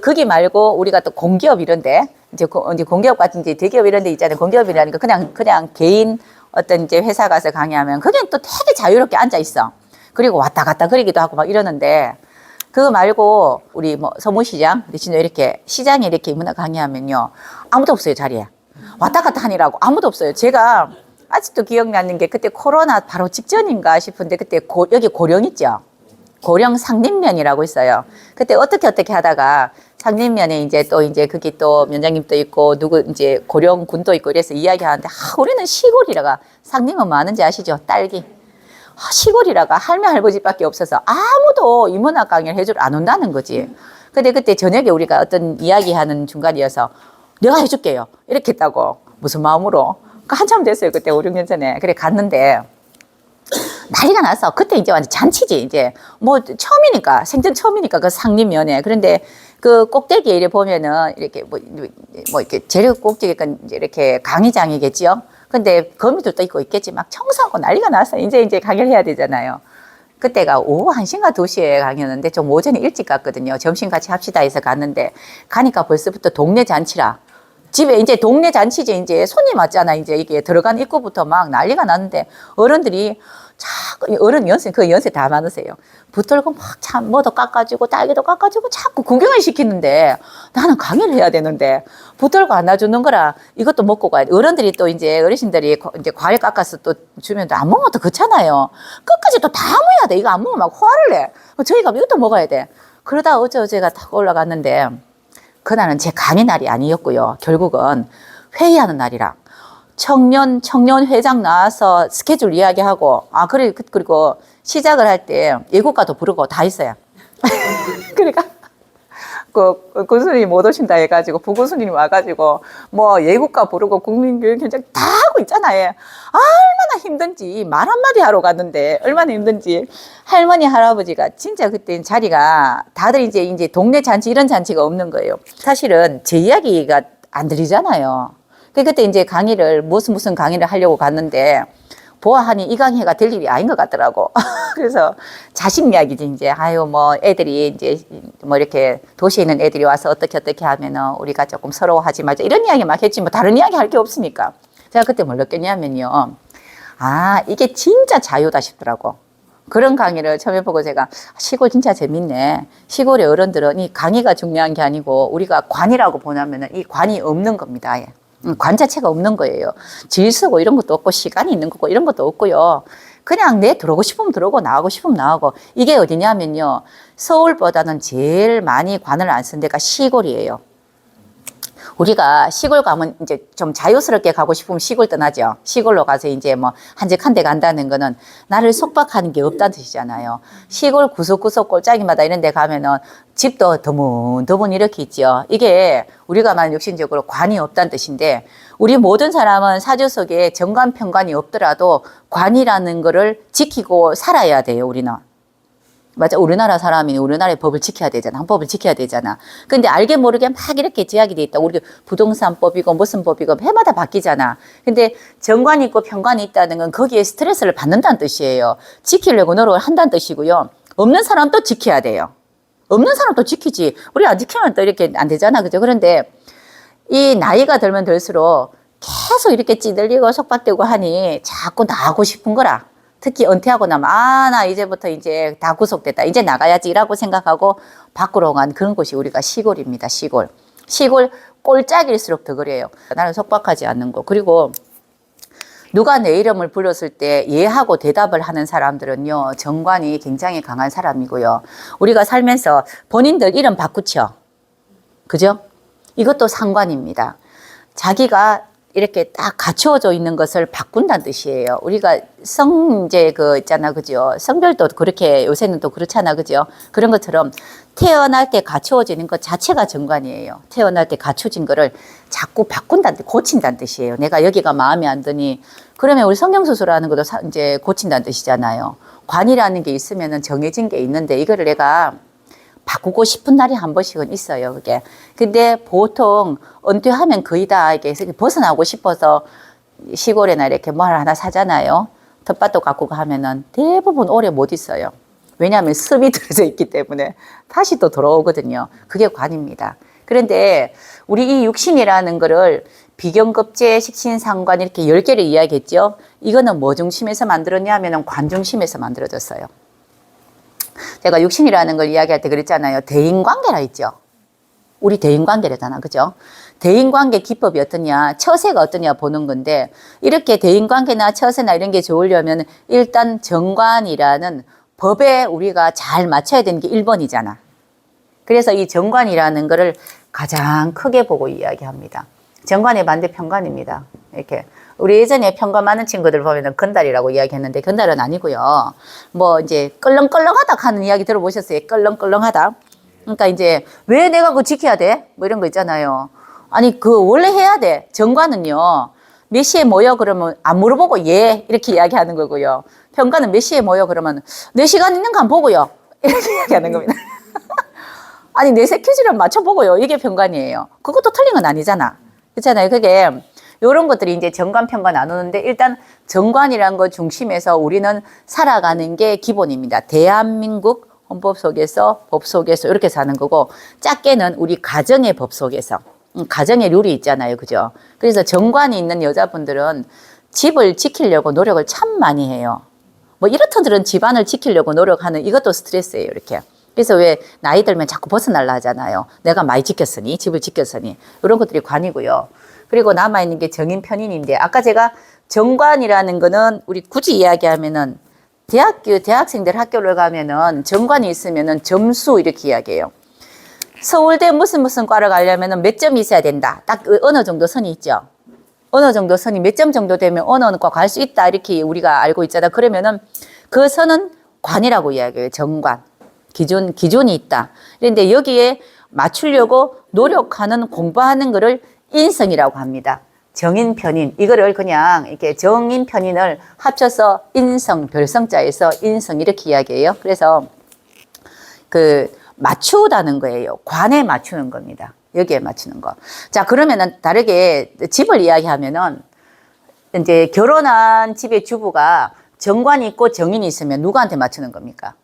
거기 말고 우리가 또 공기업 이런데, 이제 공기업 같은 이제 대기업 이런 데 있잖아요. 공기업이라니까 그냥 개인 어떤 이제 회사 가서 강의하면 그게 또 되게 자유롭게 앉아 있어. 그리고 왔다 갔다 그러기도 하고 막 이러는데 그거 말고 우리 뭐 서무시장, 진짜 이렇게 시장에 이렇게 인문학 강의하면요. 아무도 없어요, 자리에. 왔다 갔다 하느라고 아무도 없어요. 제가 아직도 기억나는 게 그때 코로나 바로 직전인가 싶은데 그때 여기 고령 있죠. 고령 상림면이라고 있어요. 그때 어떻게 하다가 상림면에 이제 거기 또 면장님도 있고 누구 이제 고령군도 있고 이래서 이야기하는데 우리는 시골이라가 상림은 뭐 아는지 아시죠? 딸기. 시골이라가 할매 할아버지밖에 없어서 아무도 인문학 강의를 해주러 안 온다는 거지. 근데 그때 저녁에 우리가 어떤 이야기하는 중간이어서 내가 해줄게요. 이렇게 했다고. 무슨 마음으로? 한참 됐어요. 그때 5, 6년 전에. 그래 갔는데 난리가 났어. 그때 이제 완전 잔치지. 이제 뭐 처음이니까 생전 처음이니까 그 상림면에. 그런데 그 꼭대기에 이렇게 보면은 이렇게 뭐 이렇게 제일 꼭대기가 이제 이렇게 강의장이겠지요. 근데 거미들도 있고 있겠지. 막 청소하고 난리가 났어. 이제 강의를 해야 되잖아요. 그때가 오후 1시인가 2시에 강의였는데 좀 오전에 일찍 갔거든요. 점심 같이 합시다 해서 갔는데 가니까 벌써부터 동네 잔치라. 집에 이제 동네 잔치지 이제 손님 왔잖아. 이제 이게 들어간 입구부터 막 난리가 났는데 어른들이 자꾸 그 연세 다 많으세요. 붙들고 막 참 뭐도 깎아주고 딸기도 깎아주고 자꾸 구경을 시키는데 나는 강의를 해야 되는데 붙들고 안 놔주는 거라 이것도 먹고 가야 돼. 어른들이 또 이제 어르신들이 이제 과일 깎아서 또 주면 또 안 먹으면 또 그렇잖아요. 끝까지 또 다 먹어야 돼. 이거 안 먹으면 막 화를 내. 저희가 이것도 먹어야 돼. 그러다 어제가 딱 올라갔는데 그날은 제 강의 날이 아니었고요. 결국은 회의하는 날이라. 청년 회장 나와서 스케줄 이야기하고, 그리고 시작을 할 때 예고가도 부르고 다 있어요. 그러니까, 군수님이 못 오신다 해가지고, 부군수님이 와가지고, 뭐 예고가 부르고 국민교육현장 다 하고 있잖아요. 얼마나 힘든지, 말 한마디 하러 갔는데, 얼마나 힘든지. 할머니, 할아버지가 진짜 그때 자리가 다들 이제 동네 잔치, 이런 잔치가 없는 거예요. 사실은 제 이야기가 안 들리잖아요. 그때 이제 강의를 무슨 강의를 하려고 갔는데 보아하니 이강혜가 될 일이 아닌 것 같더라고. 그래서 자식 이야기지, 이제. 아유, 뭐, 애들이 이제, 뭐, 이렇게 도시에 있는 애들이 와서 어떻게 하면은 우리가 조금 서러워하지 말자. 이런 이야기 막 했지, 뭐, 다른 이야기 할 게 없으니까. 제가 그때 뭘 느꼈냐면요. 아, 이게 진짜 자유다 싶더라고. 그런 강의를 처음 해보고 제가 시골 진짜 재밌네. 시골의 어른들은 이 강의가 중요한 게 아니고 우리가 관이라고 보냐면은 이 관이 없는 겁니다. 예. 관 자체가 없는 거예요. 질서고 이런 것도 없고 시간이 있는 거고 이런 것도 없고요. 그냥 내 들어오고 싶으면 들어오고 나가고 싶으면 나가고. 이게 어디냐면요. 서울보다는 제일 많이 관을 안 쓴 데가 시골이에요. 우리가 시골 가면 이제 좀 자유스럽게 가고 싶으면 시골 떠나죠. 시골로 가서 이제 뭐 한적한 데 간다는 거는 나를 속박하는 게 없다는 뜻이잖아요. 시골 구석구석 골짜기마다 이런 데 가면은 집도 더문더문 이렇게 있죠. 이게 우리가 말하는 육신적으로 관이 없다는 뜻인데 우리 모든 사람은 사주 속에 정관, 편관이 없더라도 관이라는 거를 지키고 살아야 돼요, 우리는. 맞아. 우리나라 사람이 우리나라의 법을 지켜야 되잖아. 헌법을 지켜야 되잖아. 근데 알게 모르게 막 이렇게 제약이 돼 있다. 우리 부동산법이고 무슨 법이고 해마다 바뀌잖아. 근데 정관이 있고 편관이 있다는 건 거기에 스트레스를 받는다는 뜻이에요. 지키려고 노력을 한다는 뜻이고요. 없는 사람도 지켜야 돼요. 없는 사람도 지키지. 우리 안 지키면 또 이렇게 안 되잖아. 그죠? 그런데 이 나이가 들면 들수록 계속 이렇게 찌들리고 속박되고 하니 자꾸 나가고 싶은 거라. 특히 은퇴하고 나면 나 이제부터 이제 다 구속됐다. 이제 나가야지라고 생각하고 밖으로 간 그런 곳이 우리가 시골입니다. 시골. 시골 꼴짝일수록 더 그래요. 나를 속박하지 않는 거. 그리고 누가 내 이름을 불렀을 때 예하고 대답을 하는 사람들은요. 정관이 굉장히 강한 사람이고요. 우리가 살면서 본인들 이름 바꾸죠. 그죠? 이것도 상관입니다. 자기가 이렇게 딱 갖추어져 있는 것을 바꾼다는 뜻이에요. 우리가 성제 있잖아, 그죠? 성별도 그렇게 요새는 또 그렇잖아, 그죠? 그런 것처럼 태어날 때 갖추어지는 것 자체가 정관이에요. 태어날 때 갖춰진 거를 자꾸 바꾼다는 뜻, 고친다는 뜻이에요. 내가 여기가 마음에 안 드니 그러면 우리 성형수술하는 것도 이제 고친다는 뜻이잖아요. 관이라는 게 있으면은 정해진 게 있는데 이거를 내가 바꾸고 싶은 날이 한 번씩은 있어요, 그게. 근데 보통 은퇴하면 거의 다 이렇게 벗어나고 싶어서 시골에나 이렇게 뭘 하나 사잖아요. 텃밭도 가꾸고 하면은 대부분 오래 못 있어요. 왜냐하면 습이 들어져 있기 때문에 다시 또 돌아오거든요. 그게 관입니다. 그런데 우리 이 육신이라는 거를 비경급제, 식신상관 이렇게 10개를 이야기했죠. 이거는 뭐 중심에서 만들었냐 하면은 관 중심에서 만들어졌어요. 제가 육신이라는 걸 이야기할 때 그랬잖아요. 대인관계라 있죠. 우리 대인관계라잖아. 그죠? 대인관계 기법이 어떠냐, 처세가 어떠냐 보는 건데 이렇게 대인관계나 처세나 이런 게 좋으려면 일단 정관이라는 법에 우리가 잘 맞춰야 되는 게 1번이잖아. 그래서 이 정관이라는 거를 가장 크게 보고 이야기합니다. 정관의 반대 편관입니다. 이렇게. 우리 예전에 편관 많은 친구들 보면은 건달이라고 이야기했는데 건달은 아니고요. 뭐 이제 껄렁껄렁하다 하는 이야기 들어보셨어요? 껄렁껄렁하다. 그러니까 이제 왜 내가 그거 지켜야 돼? 뭐 이런 거 있잖아요. 아니 그 원래 해야 돼. 정관은요. 몇 시에 모여 그러면 안 물어보고 예 이렇게 이야기하는 거고요. 편관은 몇 시에 모여 그러면 4시간 있는 거 안 보고요. 이렇게 이야기하는 겁니다. 아니 내 스케줄을 맞춰보고요. 이게 편관이에요. 그것도 틀린 건 아니잖아. 그렇잖아요. 그게 이런 것들이 이제 정관, 편관 나누는데 일단 정관이라는 것 중심에서 우리는 살아가는 게 기본입니다. 대한민국 헌법 속에서 법 속에서 이렇게 사는 거고 작게는 우리 가정의 법 속에서 가정의 룰이 있잖아요. 그죠? 그래서 정관이 있는 여자분들은 집을 지키려고 노력을 참 많이 해요. 뭐 이렇던저런 집안을 지키려고 노력하는 이것도 스트레스예요. 이렇게. 그래서 왜 나이 들면 자꾸 벗어날라 하잖아요. 내가 많이 지켰으니 집을 지켰으니 이런 것들이 관이고요. 그리고 남아있는 게 정인 편인인데 아까 제가 정관이라는 거는 우리 굳이 이야기하면은 대학생들 학교를 가면은 정관이 있으면은 점수 이렇게 이야기해요. 서울대 무슨 과를 가려면은 몇 점이 있어야 된다. 딱 어느 정도 선이 있죠. 어느 정도 선이 몇 점 정도 되면 어느 과 갈 수 있다. 이렇게 우리가 알고 있잖아. 그러면은 그 선은 관이라고 이야기해요. 정관. 기준이 있다. 그런데 여기에 맞추려고 노력하는 공부하는 거를 인성이라고 합니다. 정인, 편인. 이거를 그냥 이렇게 정인, 편인을 합쳐서 인성, 별성자에서 인성 이렇게 이야기해요. 그래서 맞추다는 거예요. 관에 맞추는 겁니다. 여기에 맞추는 거. 자, 그러면은 다르게 집을 이야기하면은 이제 결혼한 집의 주부가 정관이 있고 정인이 있으면 누구한테 맞추는 겁니까?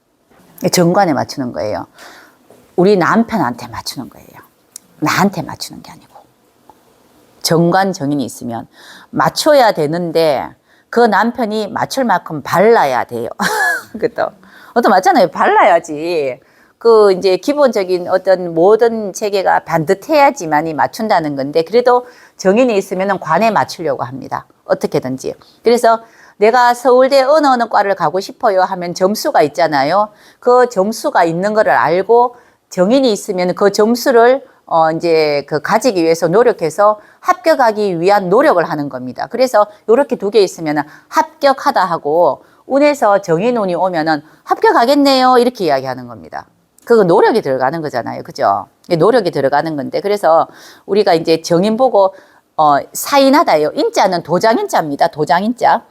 정관에 맞추는 거예요. 우리 남편한테 맞추는 거예요. 나한테 맞추는 게 아니고. 정관 정인이 있으면 맞춰야 되는데 그 남편이 맞출 만큼 발라야 돼요. 그것도. 어떤 맞잖아요. 발라야지. 그 이제 기본적인 어떤 모든 체계가 반듯해야지만이 맞춘다는 건데 그래도 정인이 있으면 관에 맞추려고 합니다. 어떻게든지. 그래서 내가 서울대 어느 과를 가고 싶어요 하면 점수가 있잖아요. 그 점수가 있는 거를 알고 정인이 있으면 그 점수를 이제 그 가지기 위해서 노력해서 합격하기 위한 노력을 하는 겁니다. 그래서 이렇게 두 개 있으면 합격하다 하고 운에서 정인운이 오면은 합격하겠네요 이렇게 이야기하는 겁니다. 그거 노력이 들어가는 거잖아요. 그죠? 노력이 들어가는 건데 그래서 우리가 이제 정인 보고 사인하다요. 인자는 도장인자입니다. 도장인자.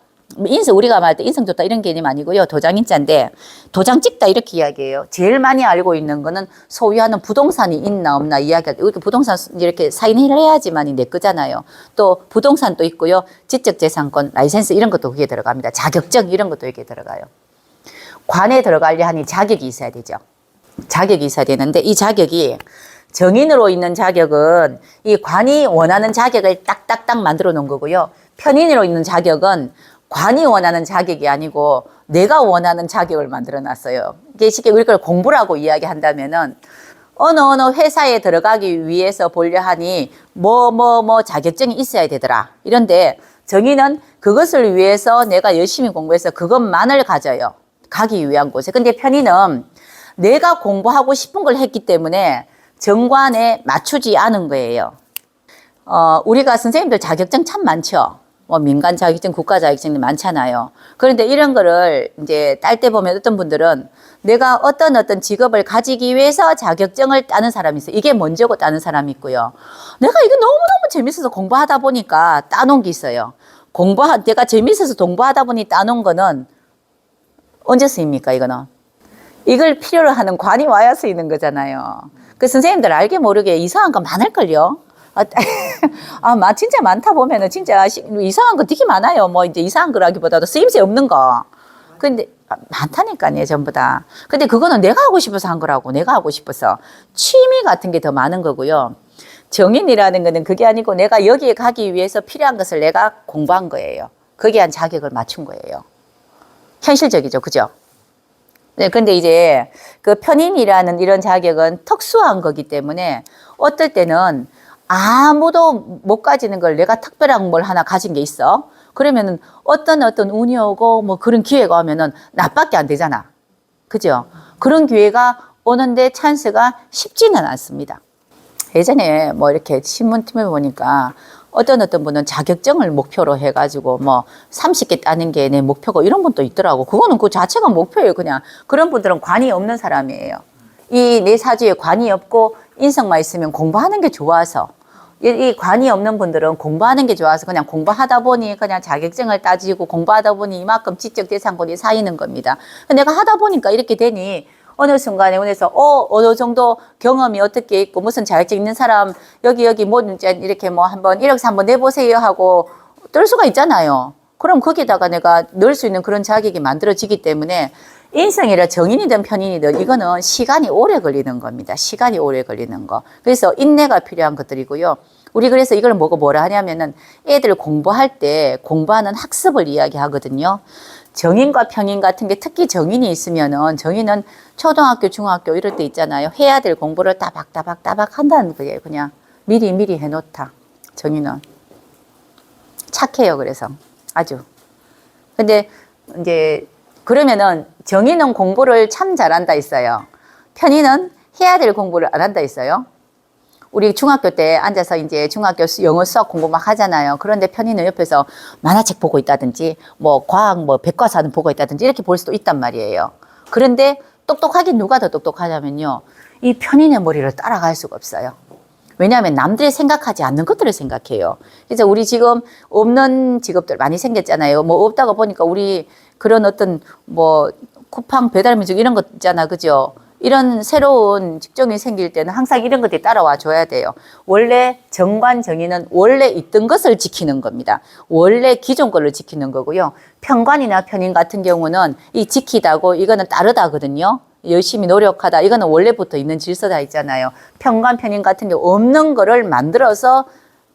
인성 우리가 말할 때 인성 좋다 이런 개념 아니고요. 도장인자인데 도장 찍다 이렇게 이야기해요. 제일 많이 알고 있는 거는 소유하는 부동산이 있나 없나 이야기할 때 이렇게 부동산 이렇게 사인을 해야지만이 내 거잖아요. 또 부동산도 있고요. 지적재산권, 라이센스 이런 것도 그게 들어갑니다. 자격증 이런 것도 이게 들어가요. 관에 들어가려 하니 자격이 있어야 되죠. 자격이 있어야 되는데 이 자격이 정인으로 있는 자격은 이 관이 원하는 자격을 딱딱딱 만들어 놓은 거고요. 편인으로 있는 자격은 관이 원하는 자격이 아니고 내가 원하는 자격을 만들어 놨어요. 이게 쉽게 우리 걸 공부라고 이야기한다면은 어느 회사에 들어가기 위해서 보려 하니 뭐 자격증이 있어야 되더라. 이런데 정의는 그것을 위해서 내가 열심히 공부해서 그것만을 가져요. 가기 위한 곳에. 근데 편의는 내가 공부하고 싶은 걸 했기 때문에 정관에 맞추지 않은 거예요. 우리가 선생님들 자격증 참 많죠. 뭐 민간 자격증, 국가 자격증이 많잖아요. 그런데 이런 거를 이제 딸 때 보면 어떤 분들은 내가 어떤 직업을 가지기 위해서 자격증을 따는 사람이 있어요. 이게 먼저고 따는 사람이 있고요. 내가 이거 너무너무 재밌어서 공부하다 보니까 따놓은 게 있어요. 내가 재밌어서 공부하다 보니 따놓은 거는 언제 쓰입니까, 이거는? 이걸 필요로 하는 관이 와야 쓰이는 거잖아요. 그 선생님들 알게 모르게 이상한 거 많을걸요? 진짜 많다 보면은 진짜 이상한 거 되게 많아요. 뭐 이제 이상한 거라기보다도 쓰임새 없는 거. 근데 많다니까요, 전부 다. 근데 그거는 내가 하고 싶어서 한 거라고, 내가 하고 싶어서. 취미 같은 게 더 많은 거고요. 정인이라는 거는 그게 아니고 내가 여기에 가기 위해서 필요한 것을 내가 공부한 거예요. 거기에 한 자격을 맞춘 거예요. 현실적이죠, 그죠? 네, 근데 이제 그 편인이라는 이런 자격은 특수한 거기 때문에 어떨 때는 아무도 못 가지는 걸 내가 특별한 뭘 하나 가진 게 있어. 그러면은 어떤 운이 오고 뭐 그런 기회가 오면은 나밖에 안 되잖아. 그죠? 그런 기회가 오는데 찬스가 쉽지는 않습니다. 예전에 뭐 이렇게 신문팀에 보니까 어떤 분은 자격증을 목표로 해가지고 뭐 30개 따는 게 내 목표고 이런 분도 있더라고. 그거는 그 자체가 목표예요, 그냥. 그런 분들은 관이 없는 사람이에요. 이 내 사주에 관이 없고 인성만 있으면 공부하는 게 좋아서 이 관이 없는 분들은 공부하는 게 좋아서 그냥 공부하다 보니 그냥 자격증을 따지고 공부하다 보니 이만큼 지적재산권이 쌓이는 겁니다. 내가 하다 보니까 이렇게 되니 어느 순간에 오면서 어느 정도 경험이 어떻게 있고 무슨 자격증 있는 사람 여기 뭐 이렇게 뭐 한번 이력서 한번 내보세요 하고 뜰 수가 있잖아요. 그럼 거기다가 내가 넣을 수 있는 그런 자격이 만들어지기 때문에 인성이라 정인이든 편인이든 이거는 시간이 오래 걸리는 겁니다. 시간이 오래 걸리는 거. 그래서 인내가 필요한 것들이고요. 우리 그래서 이걸 뭐라 하냐면은 애들 공부할 때 공부하는 학습을 이야기하거든요. 정인과 편인 같은 게 특히 정인이 있으면은 정인은 초등학교, 중학교 이럴 때 있잖아요. 해야 될 공부를 따박따박 한다는 거예요. 그냥 미리 해놓다. 정인은. 착해요. 그래서 아주. 근데 이제 그러면은 정인은 공부를 참 잘한다 있어요. 편인은 해야 될 공부를 안 한다 있어요. 우리 중학교 때 앉아서 이제 중학교 영어 수학 공부 막 하잖아요. 그런데 편인은 옆에서 만화책 보고 있다든지 뭐 과학 뭐 백과사는 보고 있다든지 이렇게 볼 수도 있단 말이에요. 그런데 똑똑하긴 누가 더 똑똑하냐면요. 이 편인의 머리를 따라갈 수가 없어요. 왜냐하면 남들이 생각하지 않는 것들을 생각해요. 그래서 우리 지금 없는 직업들 많이 생겼잖아요. 뭐 없다고 보니까 우리 그런 어떤 뭐 쿠팡 배달 민족 이런 것 있잖아. 그죠? 이런 새로운 직종이 생길 때는 항상 이런 것들이 따라와 줘야 돼요. 원래 정관 정의는 원래 있던 것을 지키는 겁니다. 원래 기존 걸로 지키는 거고요. 편관이나 편인 같은 경우는 이 지키다고 이거는 따르다거든요. 열심히 노력하다. 이거는 원래부터 있는 질서다 있잖아요. 편관, 편인 같은 경우 없는 거를 만들어서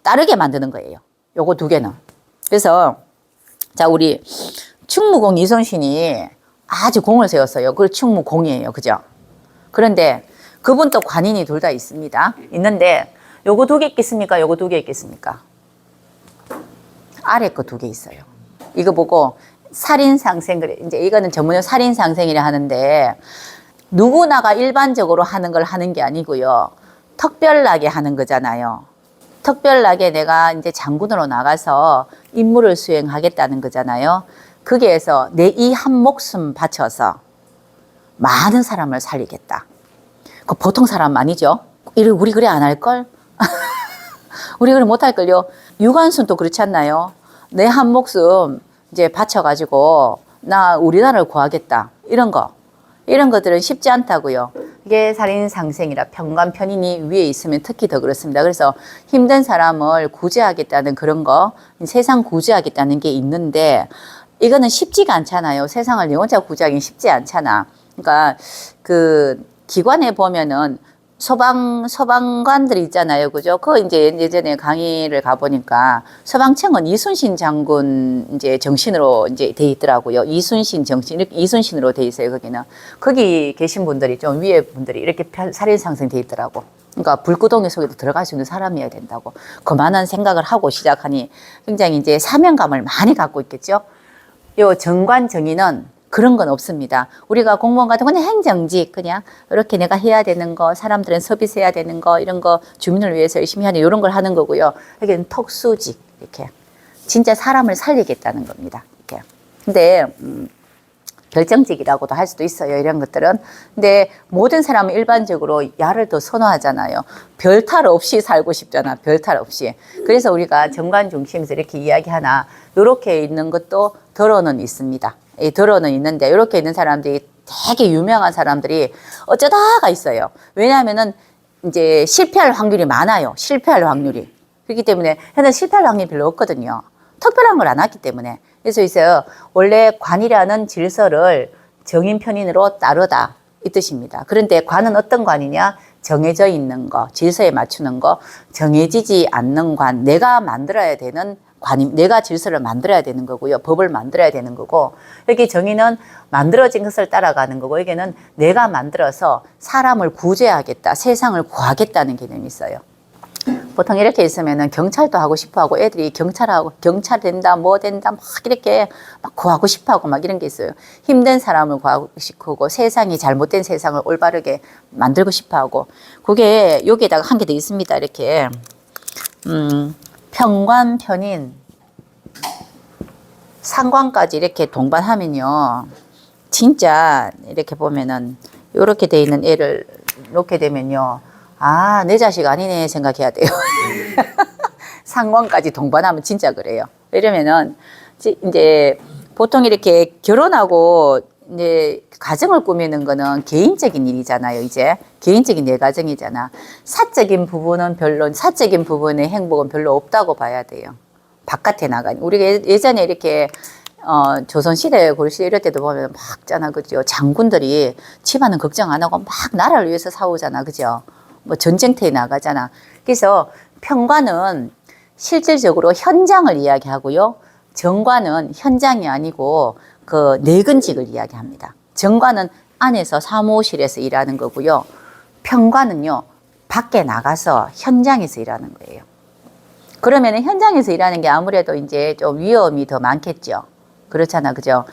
따르게 만드는 거예요. 요거 두 개는. 그래서 자, 우리 충무공 이순신이 아주 공을 세웠어요. 그 충무공이에요. 그죠? 그런데 그분 또 관인이 둘 다 있습니다. 있는데 요거 두 개 있겠습니까? 요거 두 개 있겠습니까? 아래 거 두 개 있어요. 이거 보고 살인상생, 그래. 이제 이거는 전문용 살인상생이라 하는데 누구나가 일반적으로 하는 걸 하는 게 아니고요. 특별하게 하는 거잖아요. 특별하게 내가 이제 장군으로 나가서 임무를 수행하겠다는 거잖아요. 거기에서 내 이 한 목숨 바쳐서 많은 사람을 살리겠다. 그 보통 사람 아니죠? 우리 그래 안 할걸? 우리 그래 못 할걸요? 유관순도 그렇지 않나요? 내 한 목숨 이제 바쳐가지고 나 우리나라를 구하겠다. 이런 거. 이런 것들은 쉽지 않다고요. 이게 살인상생이라 편관 편인이 위에 있으면 특히 더 그렇습니다. 그래서 힘든 사람을 구제하겠다는 그런 거, 세상 구제하겠다는 게 있는데 이거는 쉽지가 않잖아요. 세상을 내 혼자 구제하기는 쉽지 않잖아. 그러니까 그 기관에 보면은 소방관들 있잖아요. 그죠? 그거 이제 예전에 강의를 가보니까 소방청은 이순신 장군 이제 정신으로 이제 돼 있더라고요. 이순신 정신, 이렇게 이순신으로 돼 있어요. 거기는. 거기 계신 분들이 좀 위에 분들이 이렇게 살인상생 돼 있더라고. 그러니까 불구덩이 속에도 들어갈 수 있는 사람이어야 된다고. 그만한 생각을 하고 시작하니 굉장히 이제 사명감을 많이 갖고 있겠죠. 요 정관 정의는 그런 건 없습니다. 우리가 공무원 같은 건 행정직, 그냥 이렇게 내가 해야 되는 거, 사람들은 서비스해야 되는 거, 이런 거 주민을 위해서 열심히 하는 이런 걸 하는 거고요. 여기는 특수직, 이렇게 진짜 사람을 살리겠다는 겁니다. 이렇게. 근데 결정직이라고도 할 수도 있어요. 이런 것들은. 근데 모든 사람은 일반적으로 야를 더 선호하잖아요. 별탈 없이 살고 싶잖아. 별탈 없이. 그래서 우리가 정관 중심에서 이렇게 이야기하나 이렇게 있는 것도 덜어는 있습니다. 이 덜어는 있는데 이렇게 있는 사람들이 되게 유명한 사람들이 어쩌다가 있어요. 왜냐하면은 이제 실패할 확률이 많아요. 실패할 확률이. 그렇기 때문에 현재 실패할 확률이 별로 없거든요. 특별한 걸 안 왔기 때문에. 그래서 있어요. 원래 관이라는 질서를 정인 편인으로 따르다 이 뜻입니다. 그런데 관은 어떤 관이냐? 정해져 있는 거, 질서에 맞추는 거, 정해지지 않는 관, 내가 만들어야 되는 관임, 내가 질서를 만들어야 되는 거고요. 법을 만들어야 되는 거고, 여기 정의는 만들어진 것을 따라가는 거고, 여기는 내가 만들어서 사람을 구제하겠다, 세상을 구하겠다는 개념이 있어요. 보통 이렇게 있으면은 경찰도 하고 싶어 하고 애들이 경찰 된다, 뭐 된다, 막 이렇게 막 구하고 싶어 하고 막 이런 게 있어요. 힘든 사람을 구하고 싶어 하고 세상이 잘못된 세상을 올바르게 만들고 싶어 하고, 그게 여기에다가 한 개 더 있습니다. 이렇게. 편관, 편인, 상관까지 이렇게 동반하면요. 진짜 이렇게 보면은 이렇게 돼 있는 애를 놓게 되면요. 아, 내 자식 아니네 생각해야 돼요. 상관까지 동반하면 진짜 그래요. 왜냐면은 이제 보통 이렇게 결혼하고 이제 가정을 꾸미는 거는 개인적인 일이잖아요. 이제 개인적인 내 가정이잖아. 사적인 부분은 별로, 사적인 부분의 행복은 별로 없다고 봐야 돼요. 바깥에 나가니. 우리가 예전에 이렇게 조선시대, 고려시대 이럴 때도 보면 막 잖아. 그죠? 장군들이 집안은 걱정 안 하고 막 나라를 위해서 싸우잖아. 그죠? 뭐 전쟁터에 나가잖아. 그래서 편관은 실질적으로 현장을 이야기하고요. 정관은 현장이 아니고 그 내근직을 이야기합니다. 정관은 안에서 사무실에서 일하는 거고요. 편관은요, 밖에 나가서 현장에서 일하는 거예요. 그러면 현장에서 일하는 게 아무래도 이제 좀 위험이 더 많겠죠. 그렇잖아, 그죠?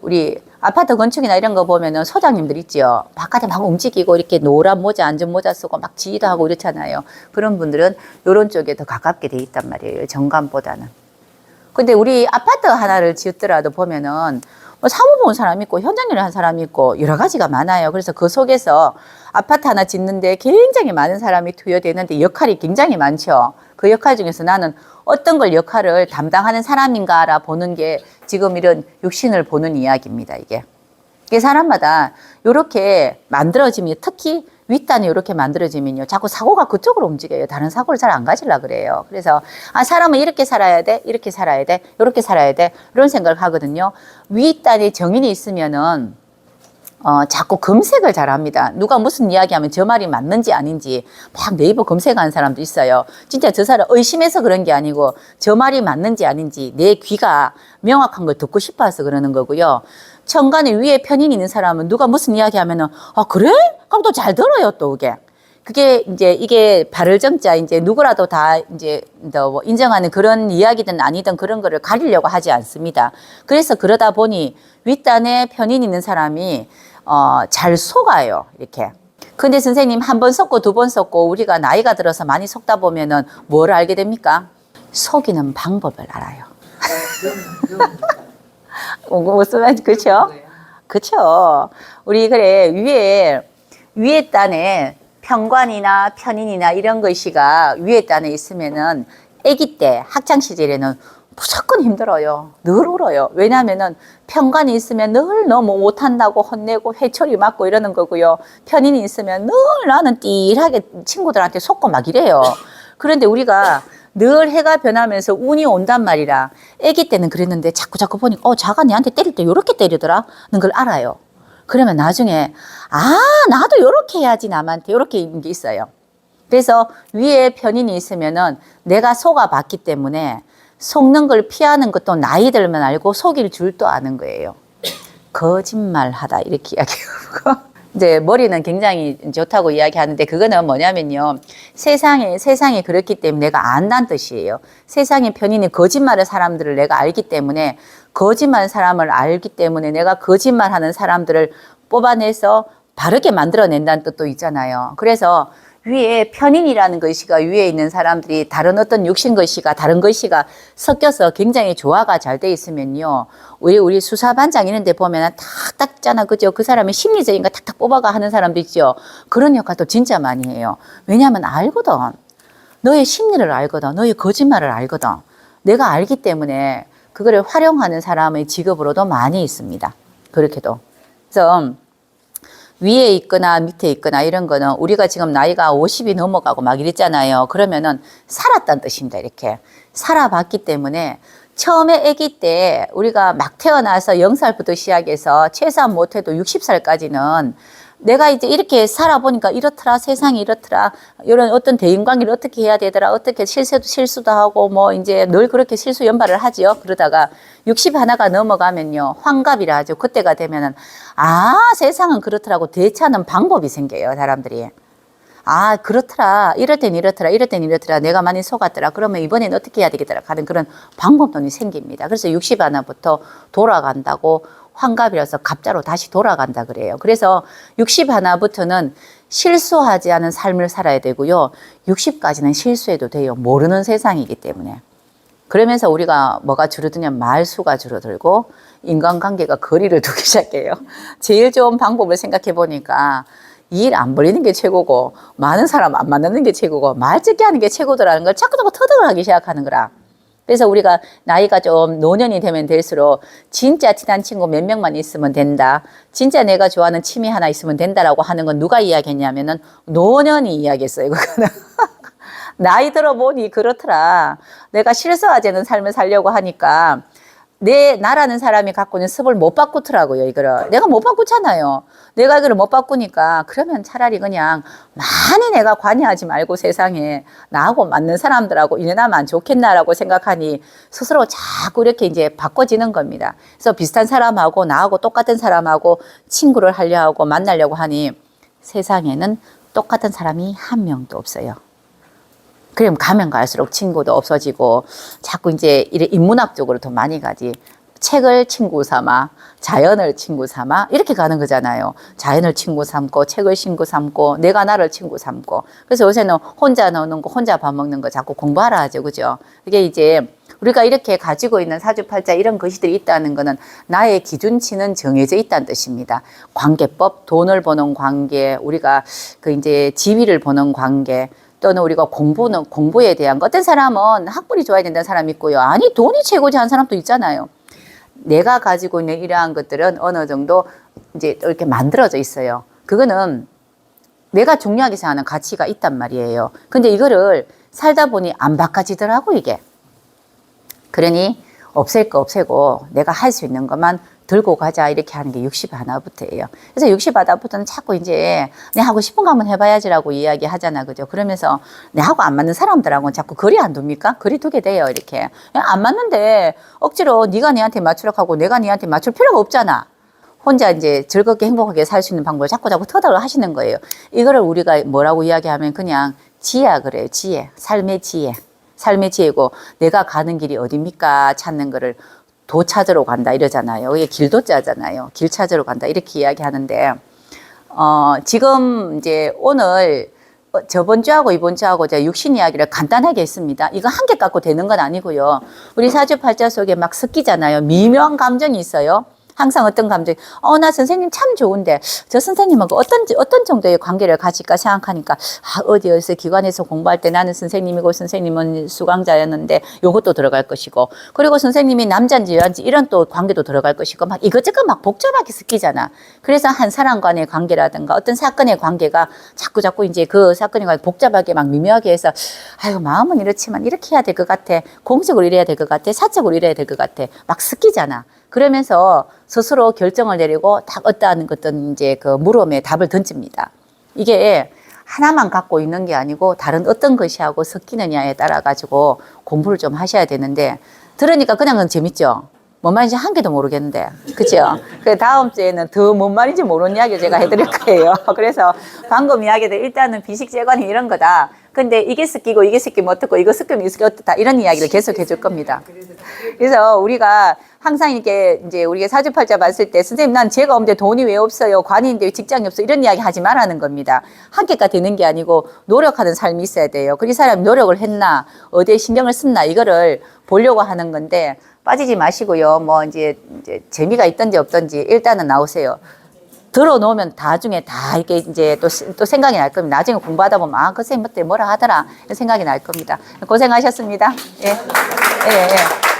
우리 아파트 건축이나 이런 거 보면은 소장님들 있죠. 바깥에 막 움직이고 이렇게 노란 모자, 안전 모자 쓰고 막 지휘도 하고 이렇잖아요. 그런 분들은 이런 쪽에 더 가깝게 돼 있단 말이에요. 정관보다는. 근데 우리 아파트 하나를 지었더라도 보면은 뭐 사무 본 사람이 있고 현장 일을 한 사람이 있고 여러 가지가 많아요. 그래서 그 속에서 아파트 하나 짓는데 굉장히 많은 사람이 투여되는데 역할이 굉장히 많죠. 그 역할 중에서 나는 어떤 걸 역할을 담당하는 사람인가라 보는 게 지금 이런 육신을 보는 이야기입니다. 이게. 이게 사람마다 이렇게 만들어지면, 특히 윗단이 이렇게 만들어지면요, 자꾸 사고가 그쪽으로 움직여요. 다른 사고를 잘 안 가지려 그래요. 그래서 사람은 이렇게 살아야 돼, 이렇게 살아야 돼, 이렇게 살아야 돼, 이런 생각을 하거든요. 윗단에 정인이 있으면은 자꾸 검색을 잘 합니다. 누가 무슨 이야기하면 저 말이 맞는지 아닌지 막 네이버 검색하는 사람도 있어요. 진짜 저 사람 의심해서 그런 게 아니고 저 말이 맞는지 아닌지 내 귀가 명확한 걸 듣고 싶어서 그러는 거고요. 천간에 위에 편인이 있는 사람은 누가 무슨 이야기 하면은, 그래? 그럼 또 잘 들어요, 또 그게 이제 이게 발을정자 이제 누구라도 다 이제 뭐 인정하는 그런 이야기든 아니든 그런 거를 가리려고 하지 않습니다. 그래서 그러다 보니 윗단에 편인 있는 사람이 잘 속아요, 이렇게. 근데 선생님 한 번 속고 두 번 속고 우리가 나이가 들어서 많이 속다 보면은 뭘 알게 됩니까? 속이는 방법을 알아요. 무슨 말인지, 그렇죠? 그렇죠. 우리 그래 위에 단에 편관이나 편인이나 이런 것이가 위에 단에 있으면은 아기 때 학창 시절에는 무조건 힘들어요. 늘 울어요. 왜냐하면은 편관이 있으면 늘 너무 못한다고 혼내고 회초리 맞고 이러는 거고요. 편인이 있으면 늘 나는 띠하게 친구들한테 속고 막 이래요. 그런데 우리가 늘 해가 변하면서 운이 온단 말이라 아기 때는 그랬는데 자꾸 보니까 자가 내한테 때릴 때 요렇게 때리더라는 걸 알아요. 그러면 나중에 나도 요렇게 해야지 남한테 요렇게 있는 게 있어요. 그래서 위에 편인이 있으면은 내가 속아봤기 때문에 속는 걸 피하는 것도 나이 들면 알고 속일 줄도 아는 거예요. 거짓말하다 이렇게 이야기하고 이제 머리는 굉장히 좋다고 이야기하는데 그거는 뭐냐면요. 세상이 그렇기 때문에 내가 안다는 뜻이에요. 세상의 편인이 거짓말의 사람들을 내가 알기 때문에 거짓말 사람을 알기 때문에 내가 거짓말하는 사람들을 뽑아내서 바르게 만들어낸다는 뜻도 있잖아요. 그래서 위에 편인이라는 것이가 위에 있는 사람들이 다른 어떤 육신 것이가 다른 것이가 섞여서 굉장히 조화가 잘 돼 있으면요. 우리 수사반장 이런 데 보면 탁탁 있잖아. 그죠? 그 사람이 심리적인 거 탁탁 뽑아가 하는 사람도 있죠. 그런 역할도 진짜 많이 해요. 왜냐하면 알거든. 너의 심리를 알거든. 너의 거짓말을 알거든. 내가 알기 때문에 그거를 활용하는 사람의 직업으로도 많이 있습니다. 그렇게도. 그래서 위에 있거나 밑에 있거나 이런 거는 우리가 지금 나이가 50이 넘어가고 막 이랬잖아요. 그러면은 살았다는 뜻입니다. 이렇게. 살아봤기 때문에 처음에 아기 때 우리가 막 태어나서 0살부터 시작해서 최소한 못해도 60살까지는 내가 이제 이렇게 살아보니까 이렇더라, 세상이 이렇더라, 이런 어떤 대인관계를 어떻게 해야 되더라, 어떻게 실수도 하고 뭐 이제 늘 그렇게 실수 연발을 하지요. 그러다가 60 하나가 넘어가면요. 환갑이라 하죠. 그때가 되면은 세상은 그렇더라고 되찾는 방법이 생겨요. 사람들이. 그렇더라. 이럴 땐 이렇더라. 이럴 땐 이렇더라. 내가 많이 속았더라. 그러면 이번엔 어떻게 해야 되겠더라. 하는 그런 방법론이 생깁니다. 그래서 60 하나부터 돌아간다고 환갑이라서 갑자로 다시 돌아간다 그래요. 그래서 60 하나부터는 실수하지 않은 삶을 살아야 되고요. 60까지는 실수해도 돼요. 모르는 세상이기 때문에. 그러면서 우리가 뭐가 줄어드냐면 말수가 줄어들고 인간관계가 거리를 두기 시작해요. 제일 좋은 방법을 생각해 보니까 일 안 벌리는 게 최고고 많은 사람 안 만나는 게 최고고 말 적게 하는 게 최고더라는 걸 자꾸 터득을 하기 시작하는 거라. 그래서 우리가 나이가 좀 노년이 되면 될수록 진짜 친한 친구 몇 명만 있으면 된다. 진짜 내가 좋아하는 취미 하나 있으면 된다라고 하는 건 누가 이야기했냐면은 노년이 이야기했어요. 그거는. 나이 들어보니 그렇더라. 내가 실수하지 않은 삶을 살려고 하니까 나라는 사람이 갖고 있는 습을 못 바꾸더라고요, 이거를. 내가 못 바꾸잖아요. 내가 이거를 못 바꾸니까, 그러면 차라리 그냥 많이 내가 관여하지 말고 세상에 나하고 맞는 사람들하고 인연하면 좋겠나라고 생각하니 스스로 자꾸 이렇게 이제 바꿔지는 겁니다. 그래서 비슷한 사람하고 나하고 똑같은 사람하고 친구를 하려 하고 만나려고 하니 세상에는 똑같은 사람이 한 명도 없어요. 그럼 가면 갈수록 친구도 없어지고 자꾸 이제 이래 인문학적으로 더 많이 가지. 책을 친구 삼아, 자연을 친구 삼아 이렇게 가는 거잖아요. 자연을 친구 삼고 책을 친구 삼고 내가 나를 친구 삼고. 그래서 요새는 혼자 노는 거, 혼자 밥 먹는 거 자꾸 공부하라 하죠. 그죠? 이게 이제 우리가 이렇게 가지고 있는 사주팔자 이런 것이들이 있다는 거는 나의 기준치는 정해져 있다는 뜻입니다. 관계법, 돈을 버는 관계, 우리가 그 이제 지위를 버는 관계, 또는 우리가 공부에 대한 거. 어떤 사람은 학벌이 좋아야 된다는 사람이 있고요. 아니, 돈이 최고지 하는 사람도 있잖아요. 내가 가지고 있는 이러한 것들은 어느 정도 이제 이렇게 만들어져 있어요. 그거는 내가 중요하게 생각하는 가치가 있단 말이에요. 근데 이거를 살다 보니 안 바꿔지더라고, 이게. 그러니 없앨 거 없애고 내가 할 수 있는 것만 들고 가자, 이렇게 하는 게 60 하나부터예요. 그래서 60 하나부터는 자꾸 이제 내 하고 싶은 거 한번 해봐야지라고 이야기 하잖아, 그죠? 그러면서 내하고 안 맞는 사람들하고는 자꾸 거리 안 둡니까? 거리 두게 돼요, 이렇게. 안 맞는데 억지로 네가 내한테 맞추려고 하고 내가 네한테 맞출 필요가 없잖아. 혼자 이제 즐겁게 행복하게 살 수 있는 방법을 자꾸 터득을 하시는 거예요. 이거를 우리가 뭐라고 이야기하면 그냥 지혜야 그래요. 지혜. 삶의 지혜. 삶의 지혜고 내가 가는 길이 어딥니까? 찾는 거를 도 찾으러 간다 이러잖아요. 이게 길도자잖아요. 길 찾으러 간다 이렇게 이야기하는데 지금 이제 오늘 저번 주하고 이번 주하고 제가 육신 이야기를 간단하게 했습니다. 이거 한 개 갖고 되는 건 아니고요. 우리 사주팔자 속에 막 섞이잖아요. 미묘한 감정이 있어요. 항상 어떤 감정이, 나 선생님 참 좋은데, 저 선생님하고 어떤 정도의 관계를 가질까 생각하니까, 어디에서 기관에서 공부할 때 나는 선생님이고 선생님은 수강자였는데, 요것도 들어갈 것이고, 그리고 선생님이 남자인지 여자인지 이런 또 관계도 들어갈 것이고, 막 이것저것 막 복잡하게 섞이잖아. 그래서 한 사람 간의 관계라든가 어떤 사건의 관계가 자꾸 이제 그 사건의 관계 복잡하게 막 미묘하게 해서, 아이고, 마음은 이렇지만 이렇게 해야 될 것 같아. 공적으로 이래야 될 것 같아. 사적으로 이래야 될 것 같아. 막 섞이잖아. 그러면서 스스로 결정을 내리고 딱 어떠한 것든 이제 그 물음에 답을 던집니다. 이게 하나만 갖고 있는 게 아니고 다른 어떤 것이 하고 섞이느냐에 따라 가지고 공부를 좀 하셔야 되는데 들으니까 그냥은 재밌죠. 뭔 말인지 한 개도 모르겠는데. 그죠? 그 다음 주에는 더 뭔 말인지 모르는 이야기 제가 해드릴 거예요. 그래서 방금 이야기도 일단은 비식재관이 이런 거다. 근데 이게 섞이고 이게 섞이면 어떻고 이거 섞이면 이게 어떻다. 이런 이야기를 계속 해줄 겁니다. 그래서 우리가 항상 이렇게 이제 우리가 사주팔자 봤을 때 선생님 난 죄가 없는데 돈이 왜 없어요? 관이인데 왜 직장이 없어? 이런 이야기 하지 말라는 겁니다. 한 개가 되는 게 아니고 노력하는 삶이 있어야 돼요. 그 이 사람이 노력을 했나? 어디에 신경을 썼나? 이거를 보려고 하는 건데 빠지지 마시고요. 뭐 이제 재미가 있든지 없든지 일단은 나오세요. 들어놓으면 나중에 다 이게 이제 또 생각이 날 겁니다. 나중에 공부하다 보면 그 선생님 그때 뭐라 하더라 이런 생각이 날 겁니다. 고생하셨습니다. 예. 예.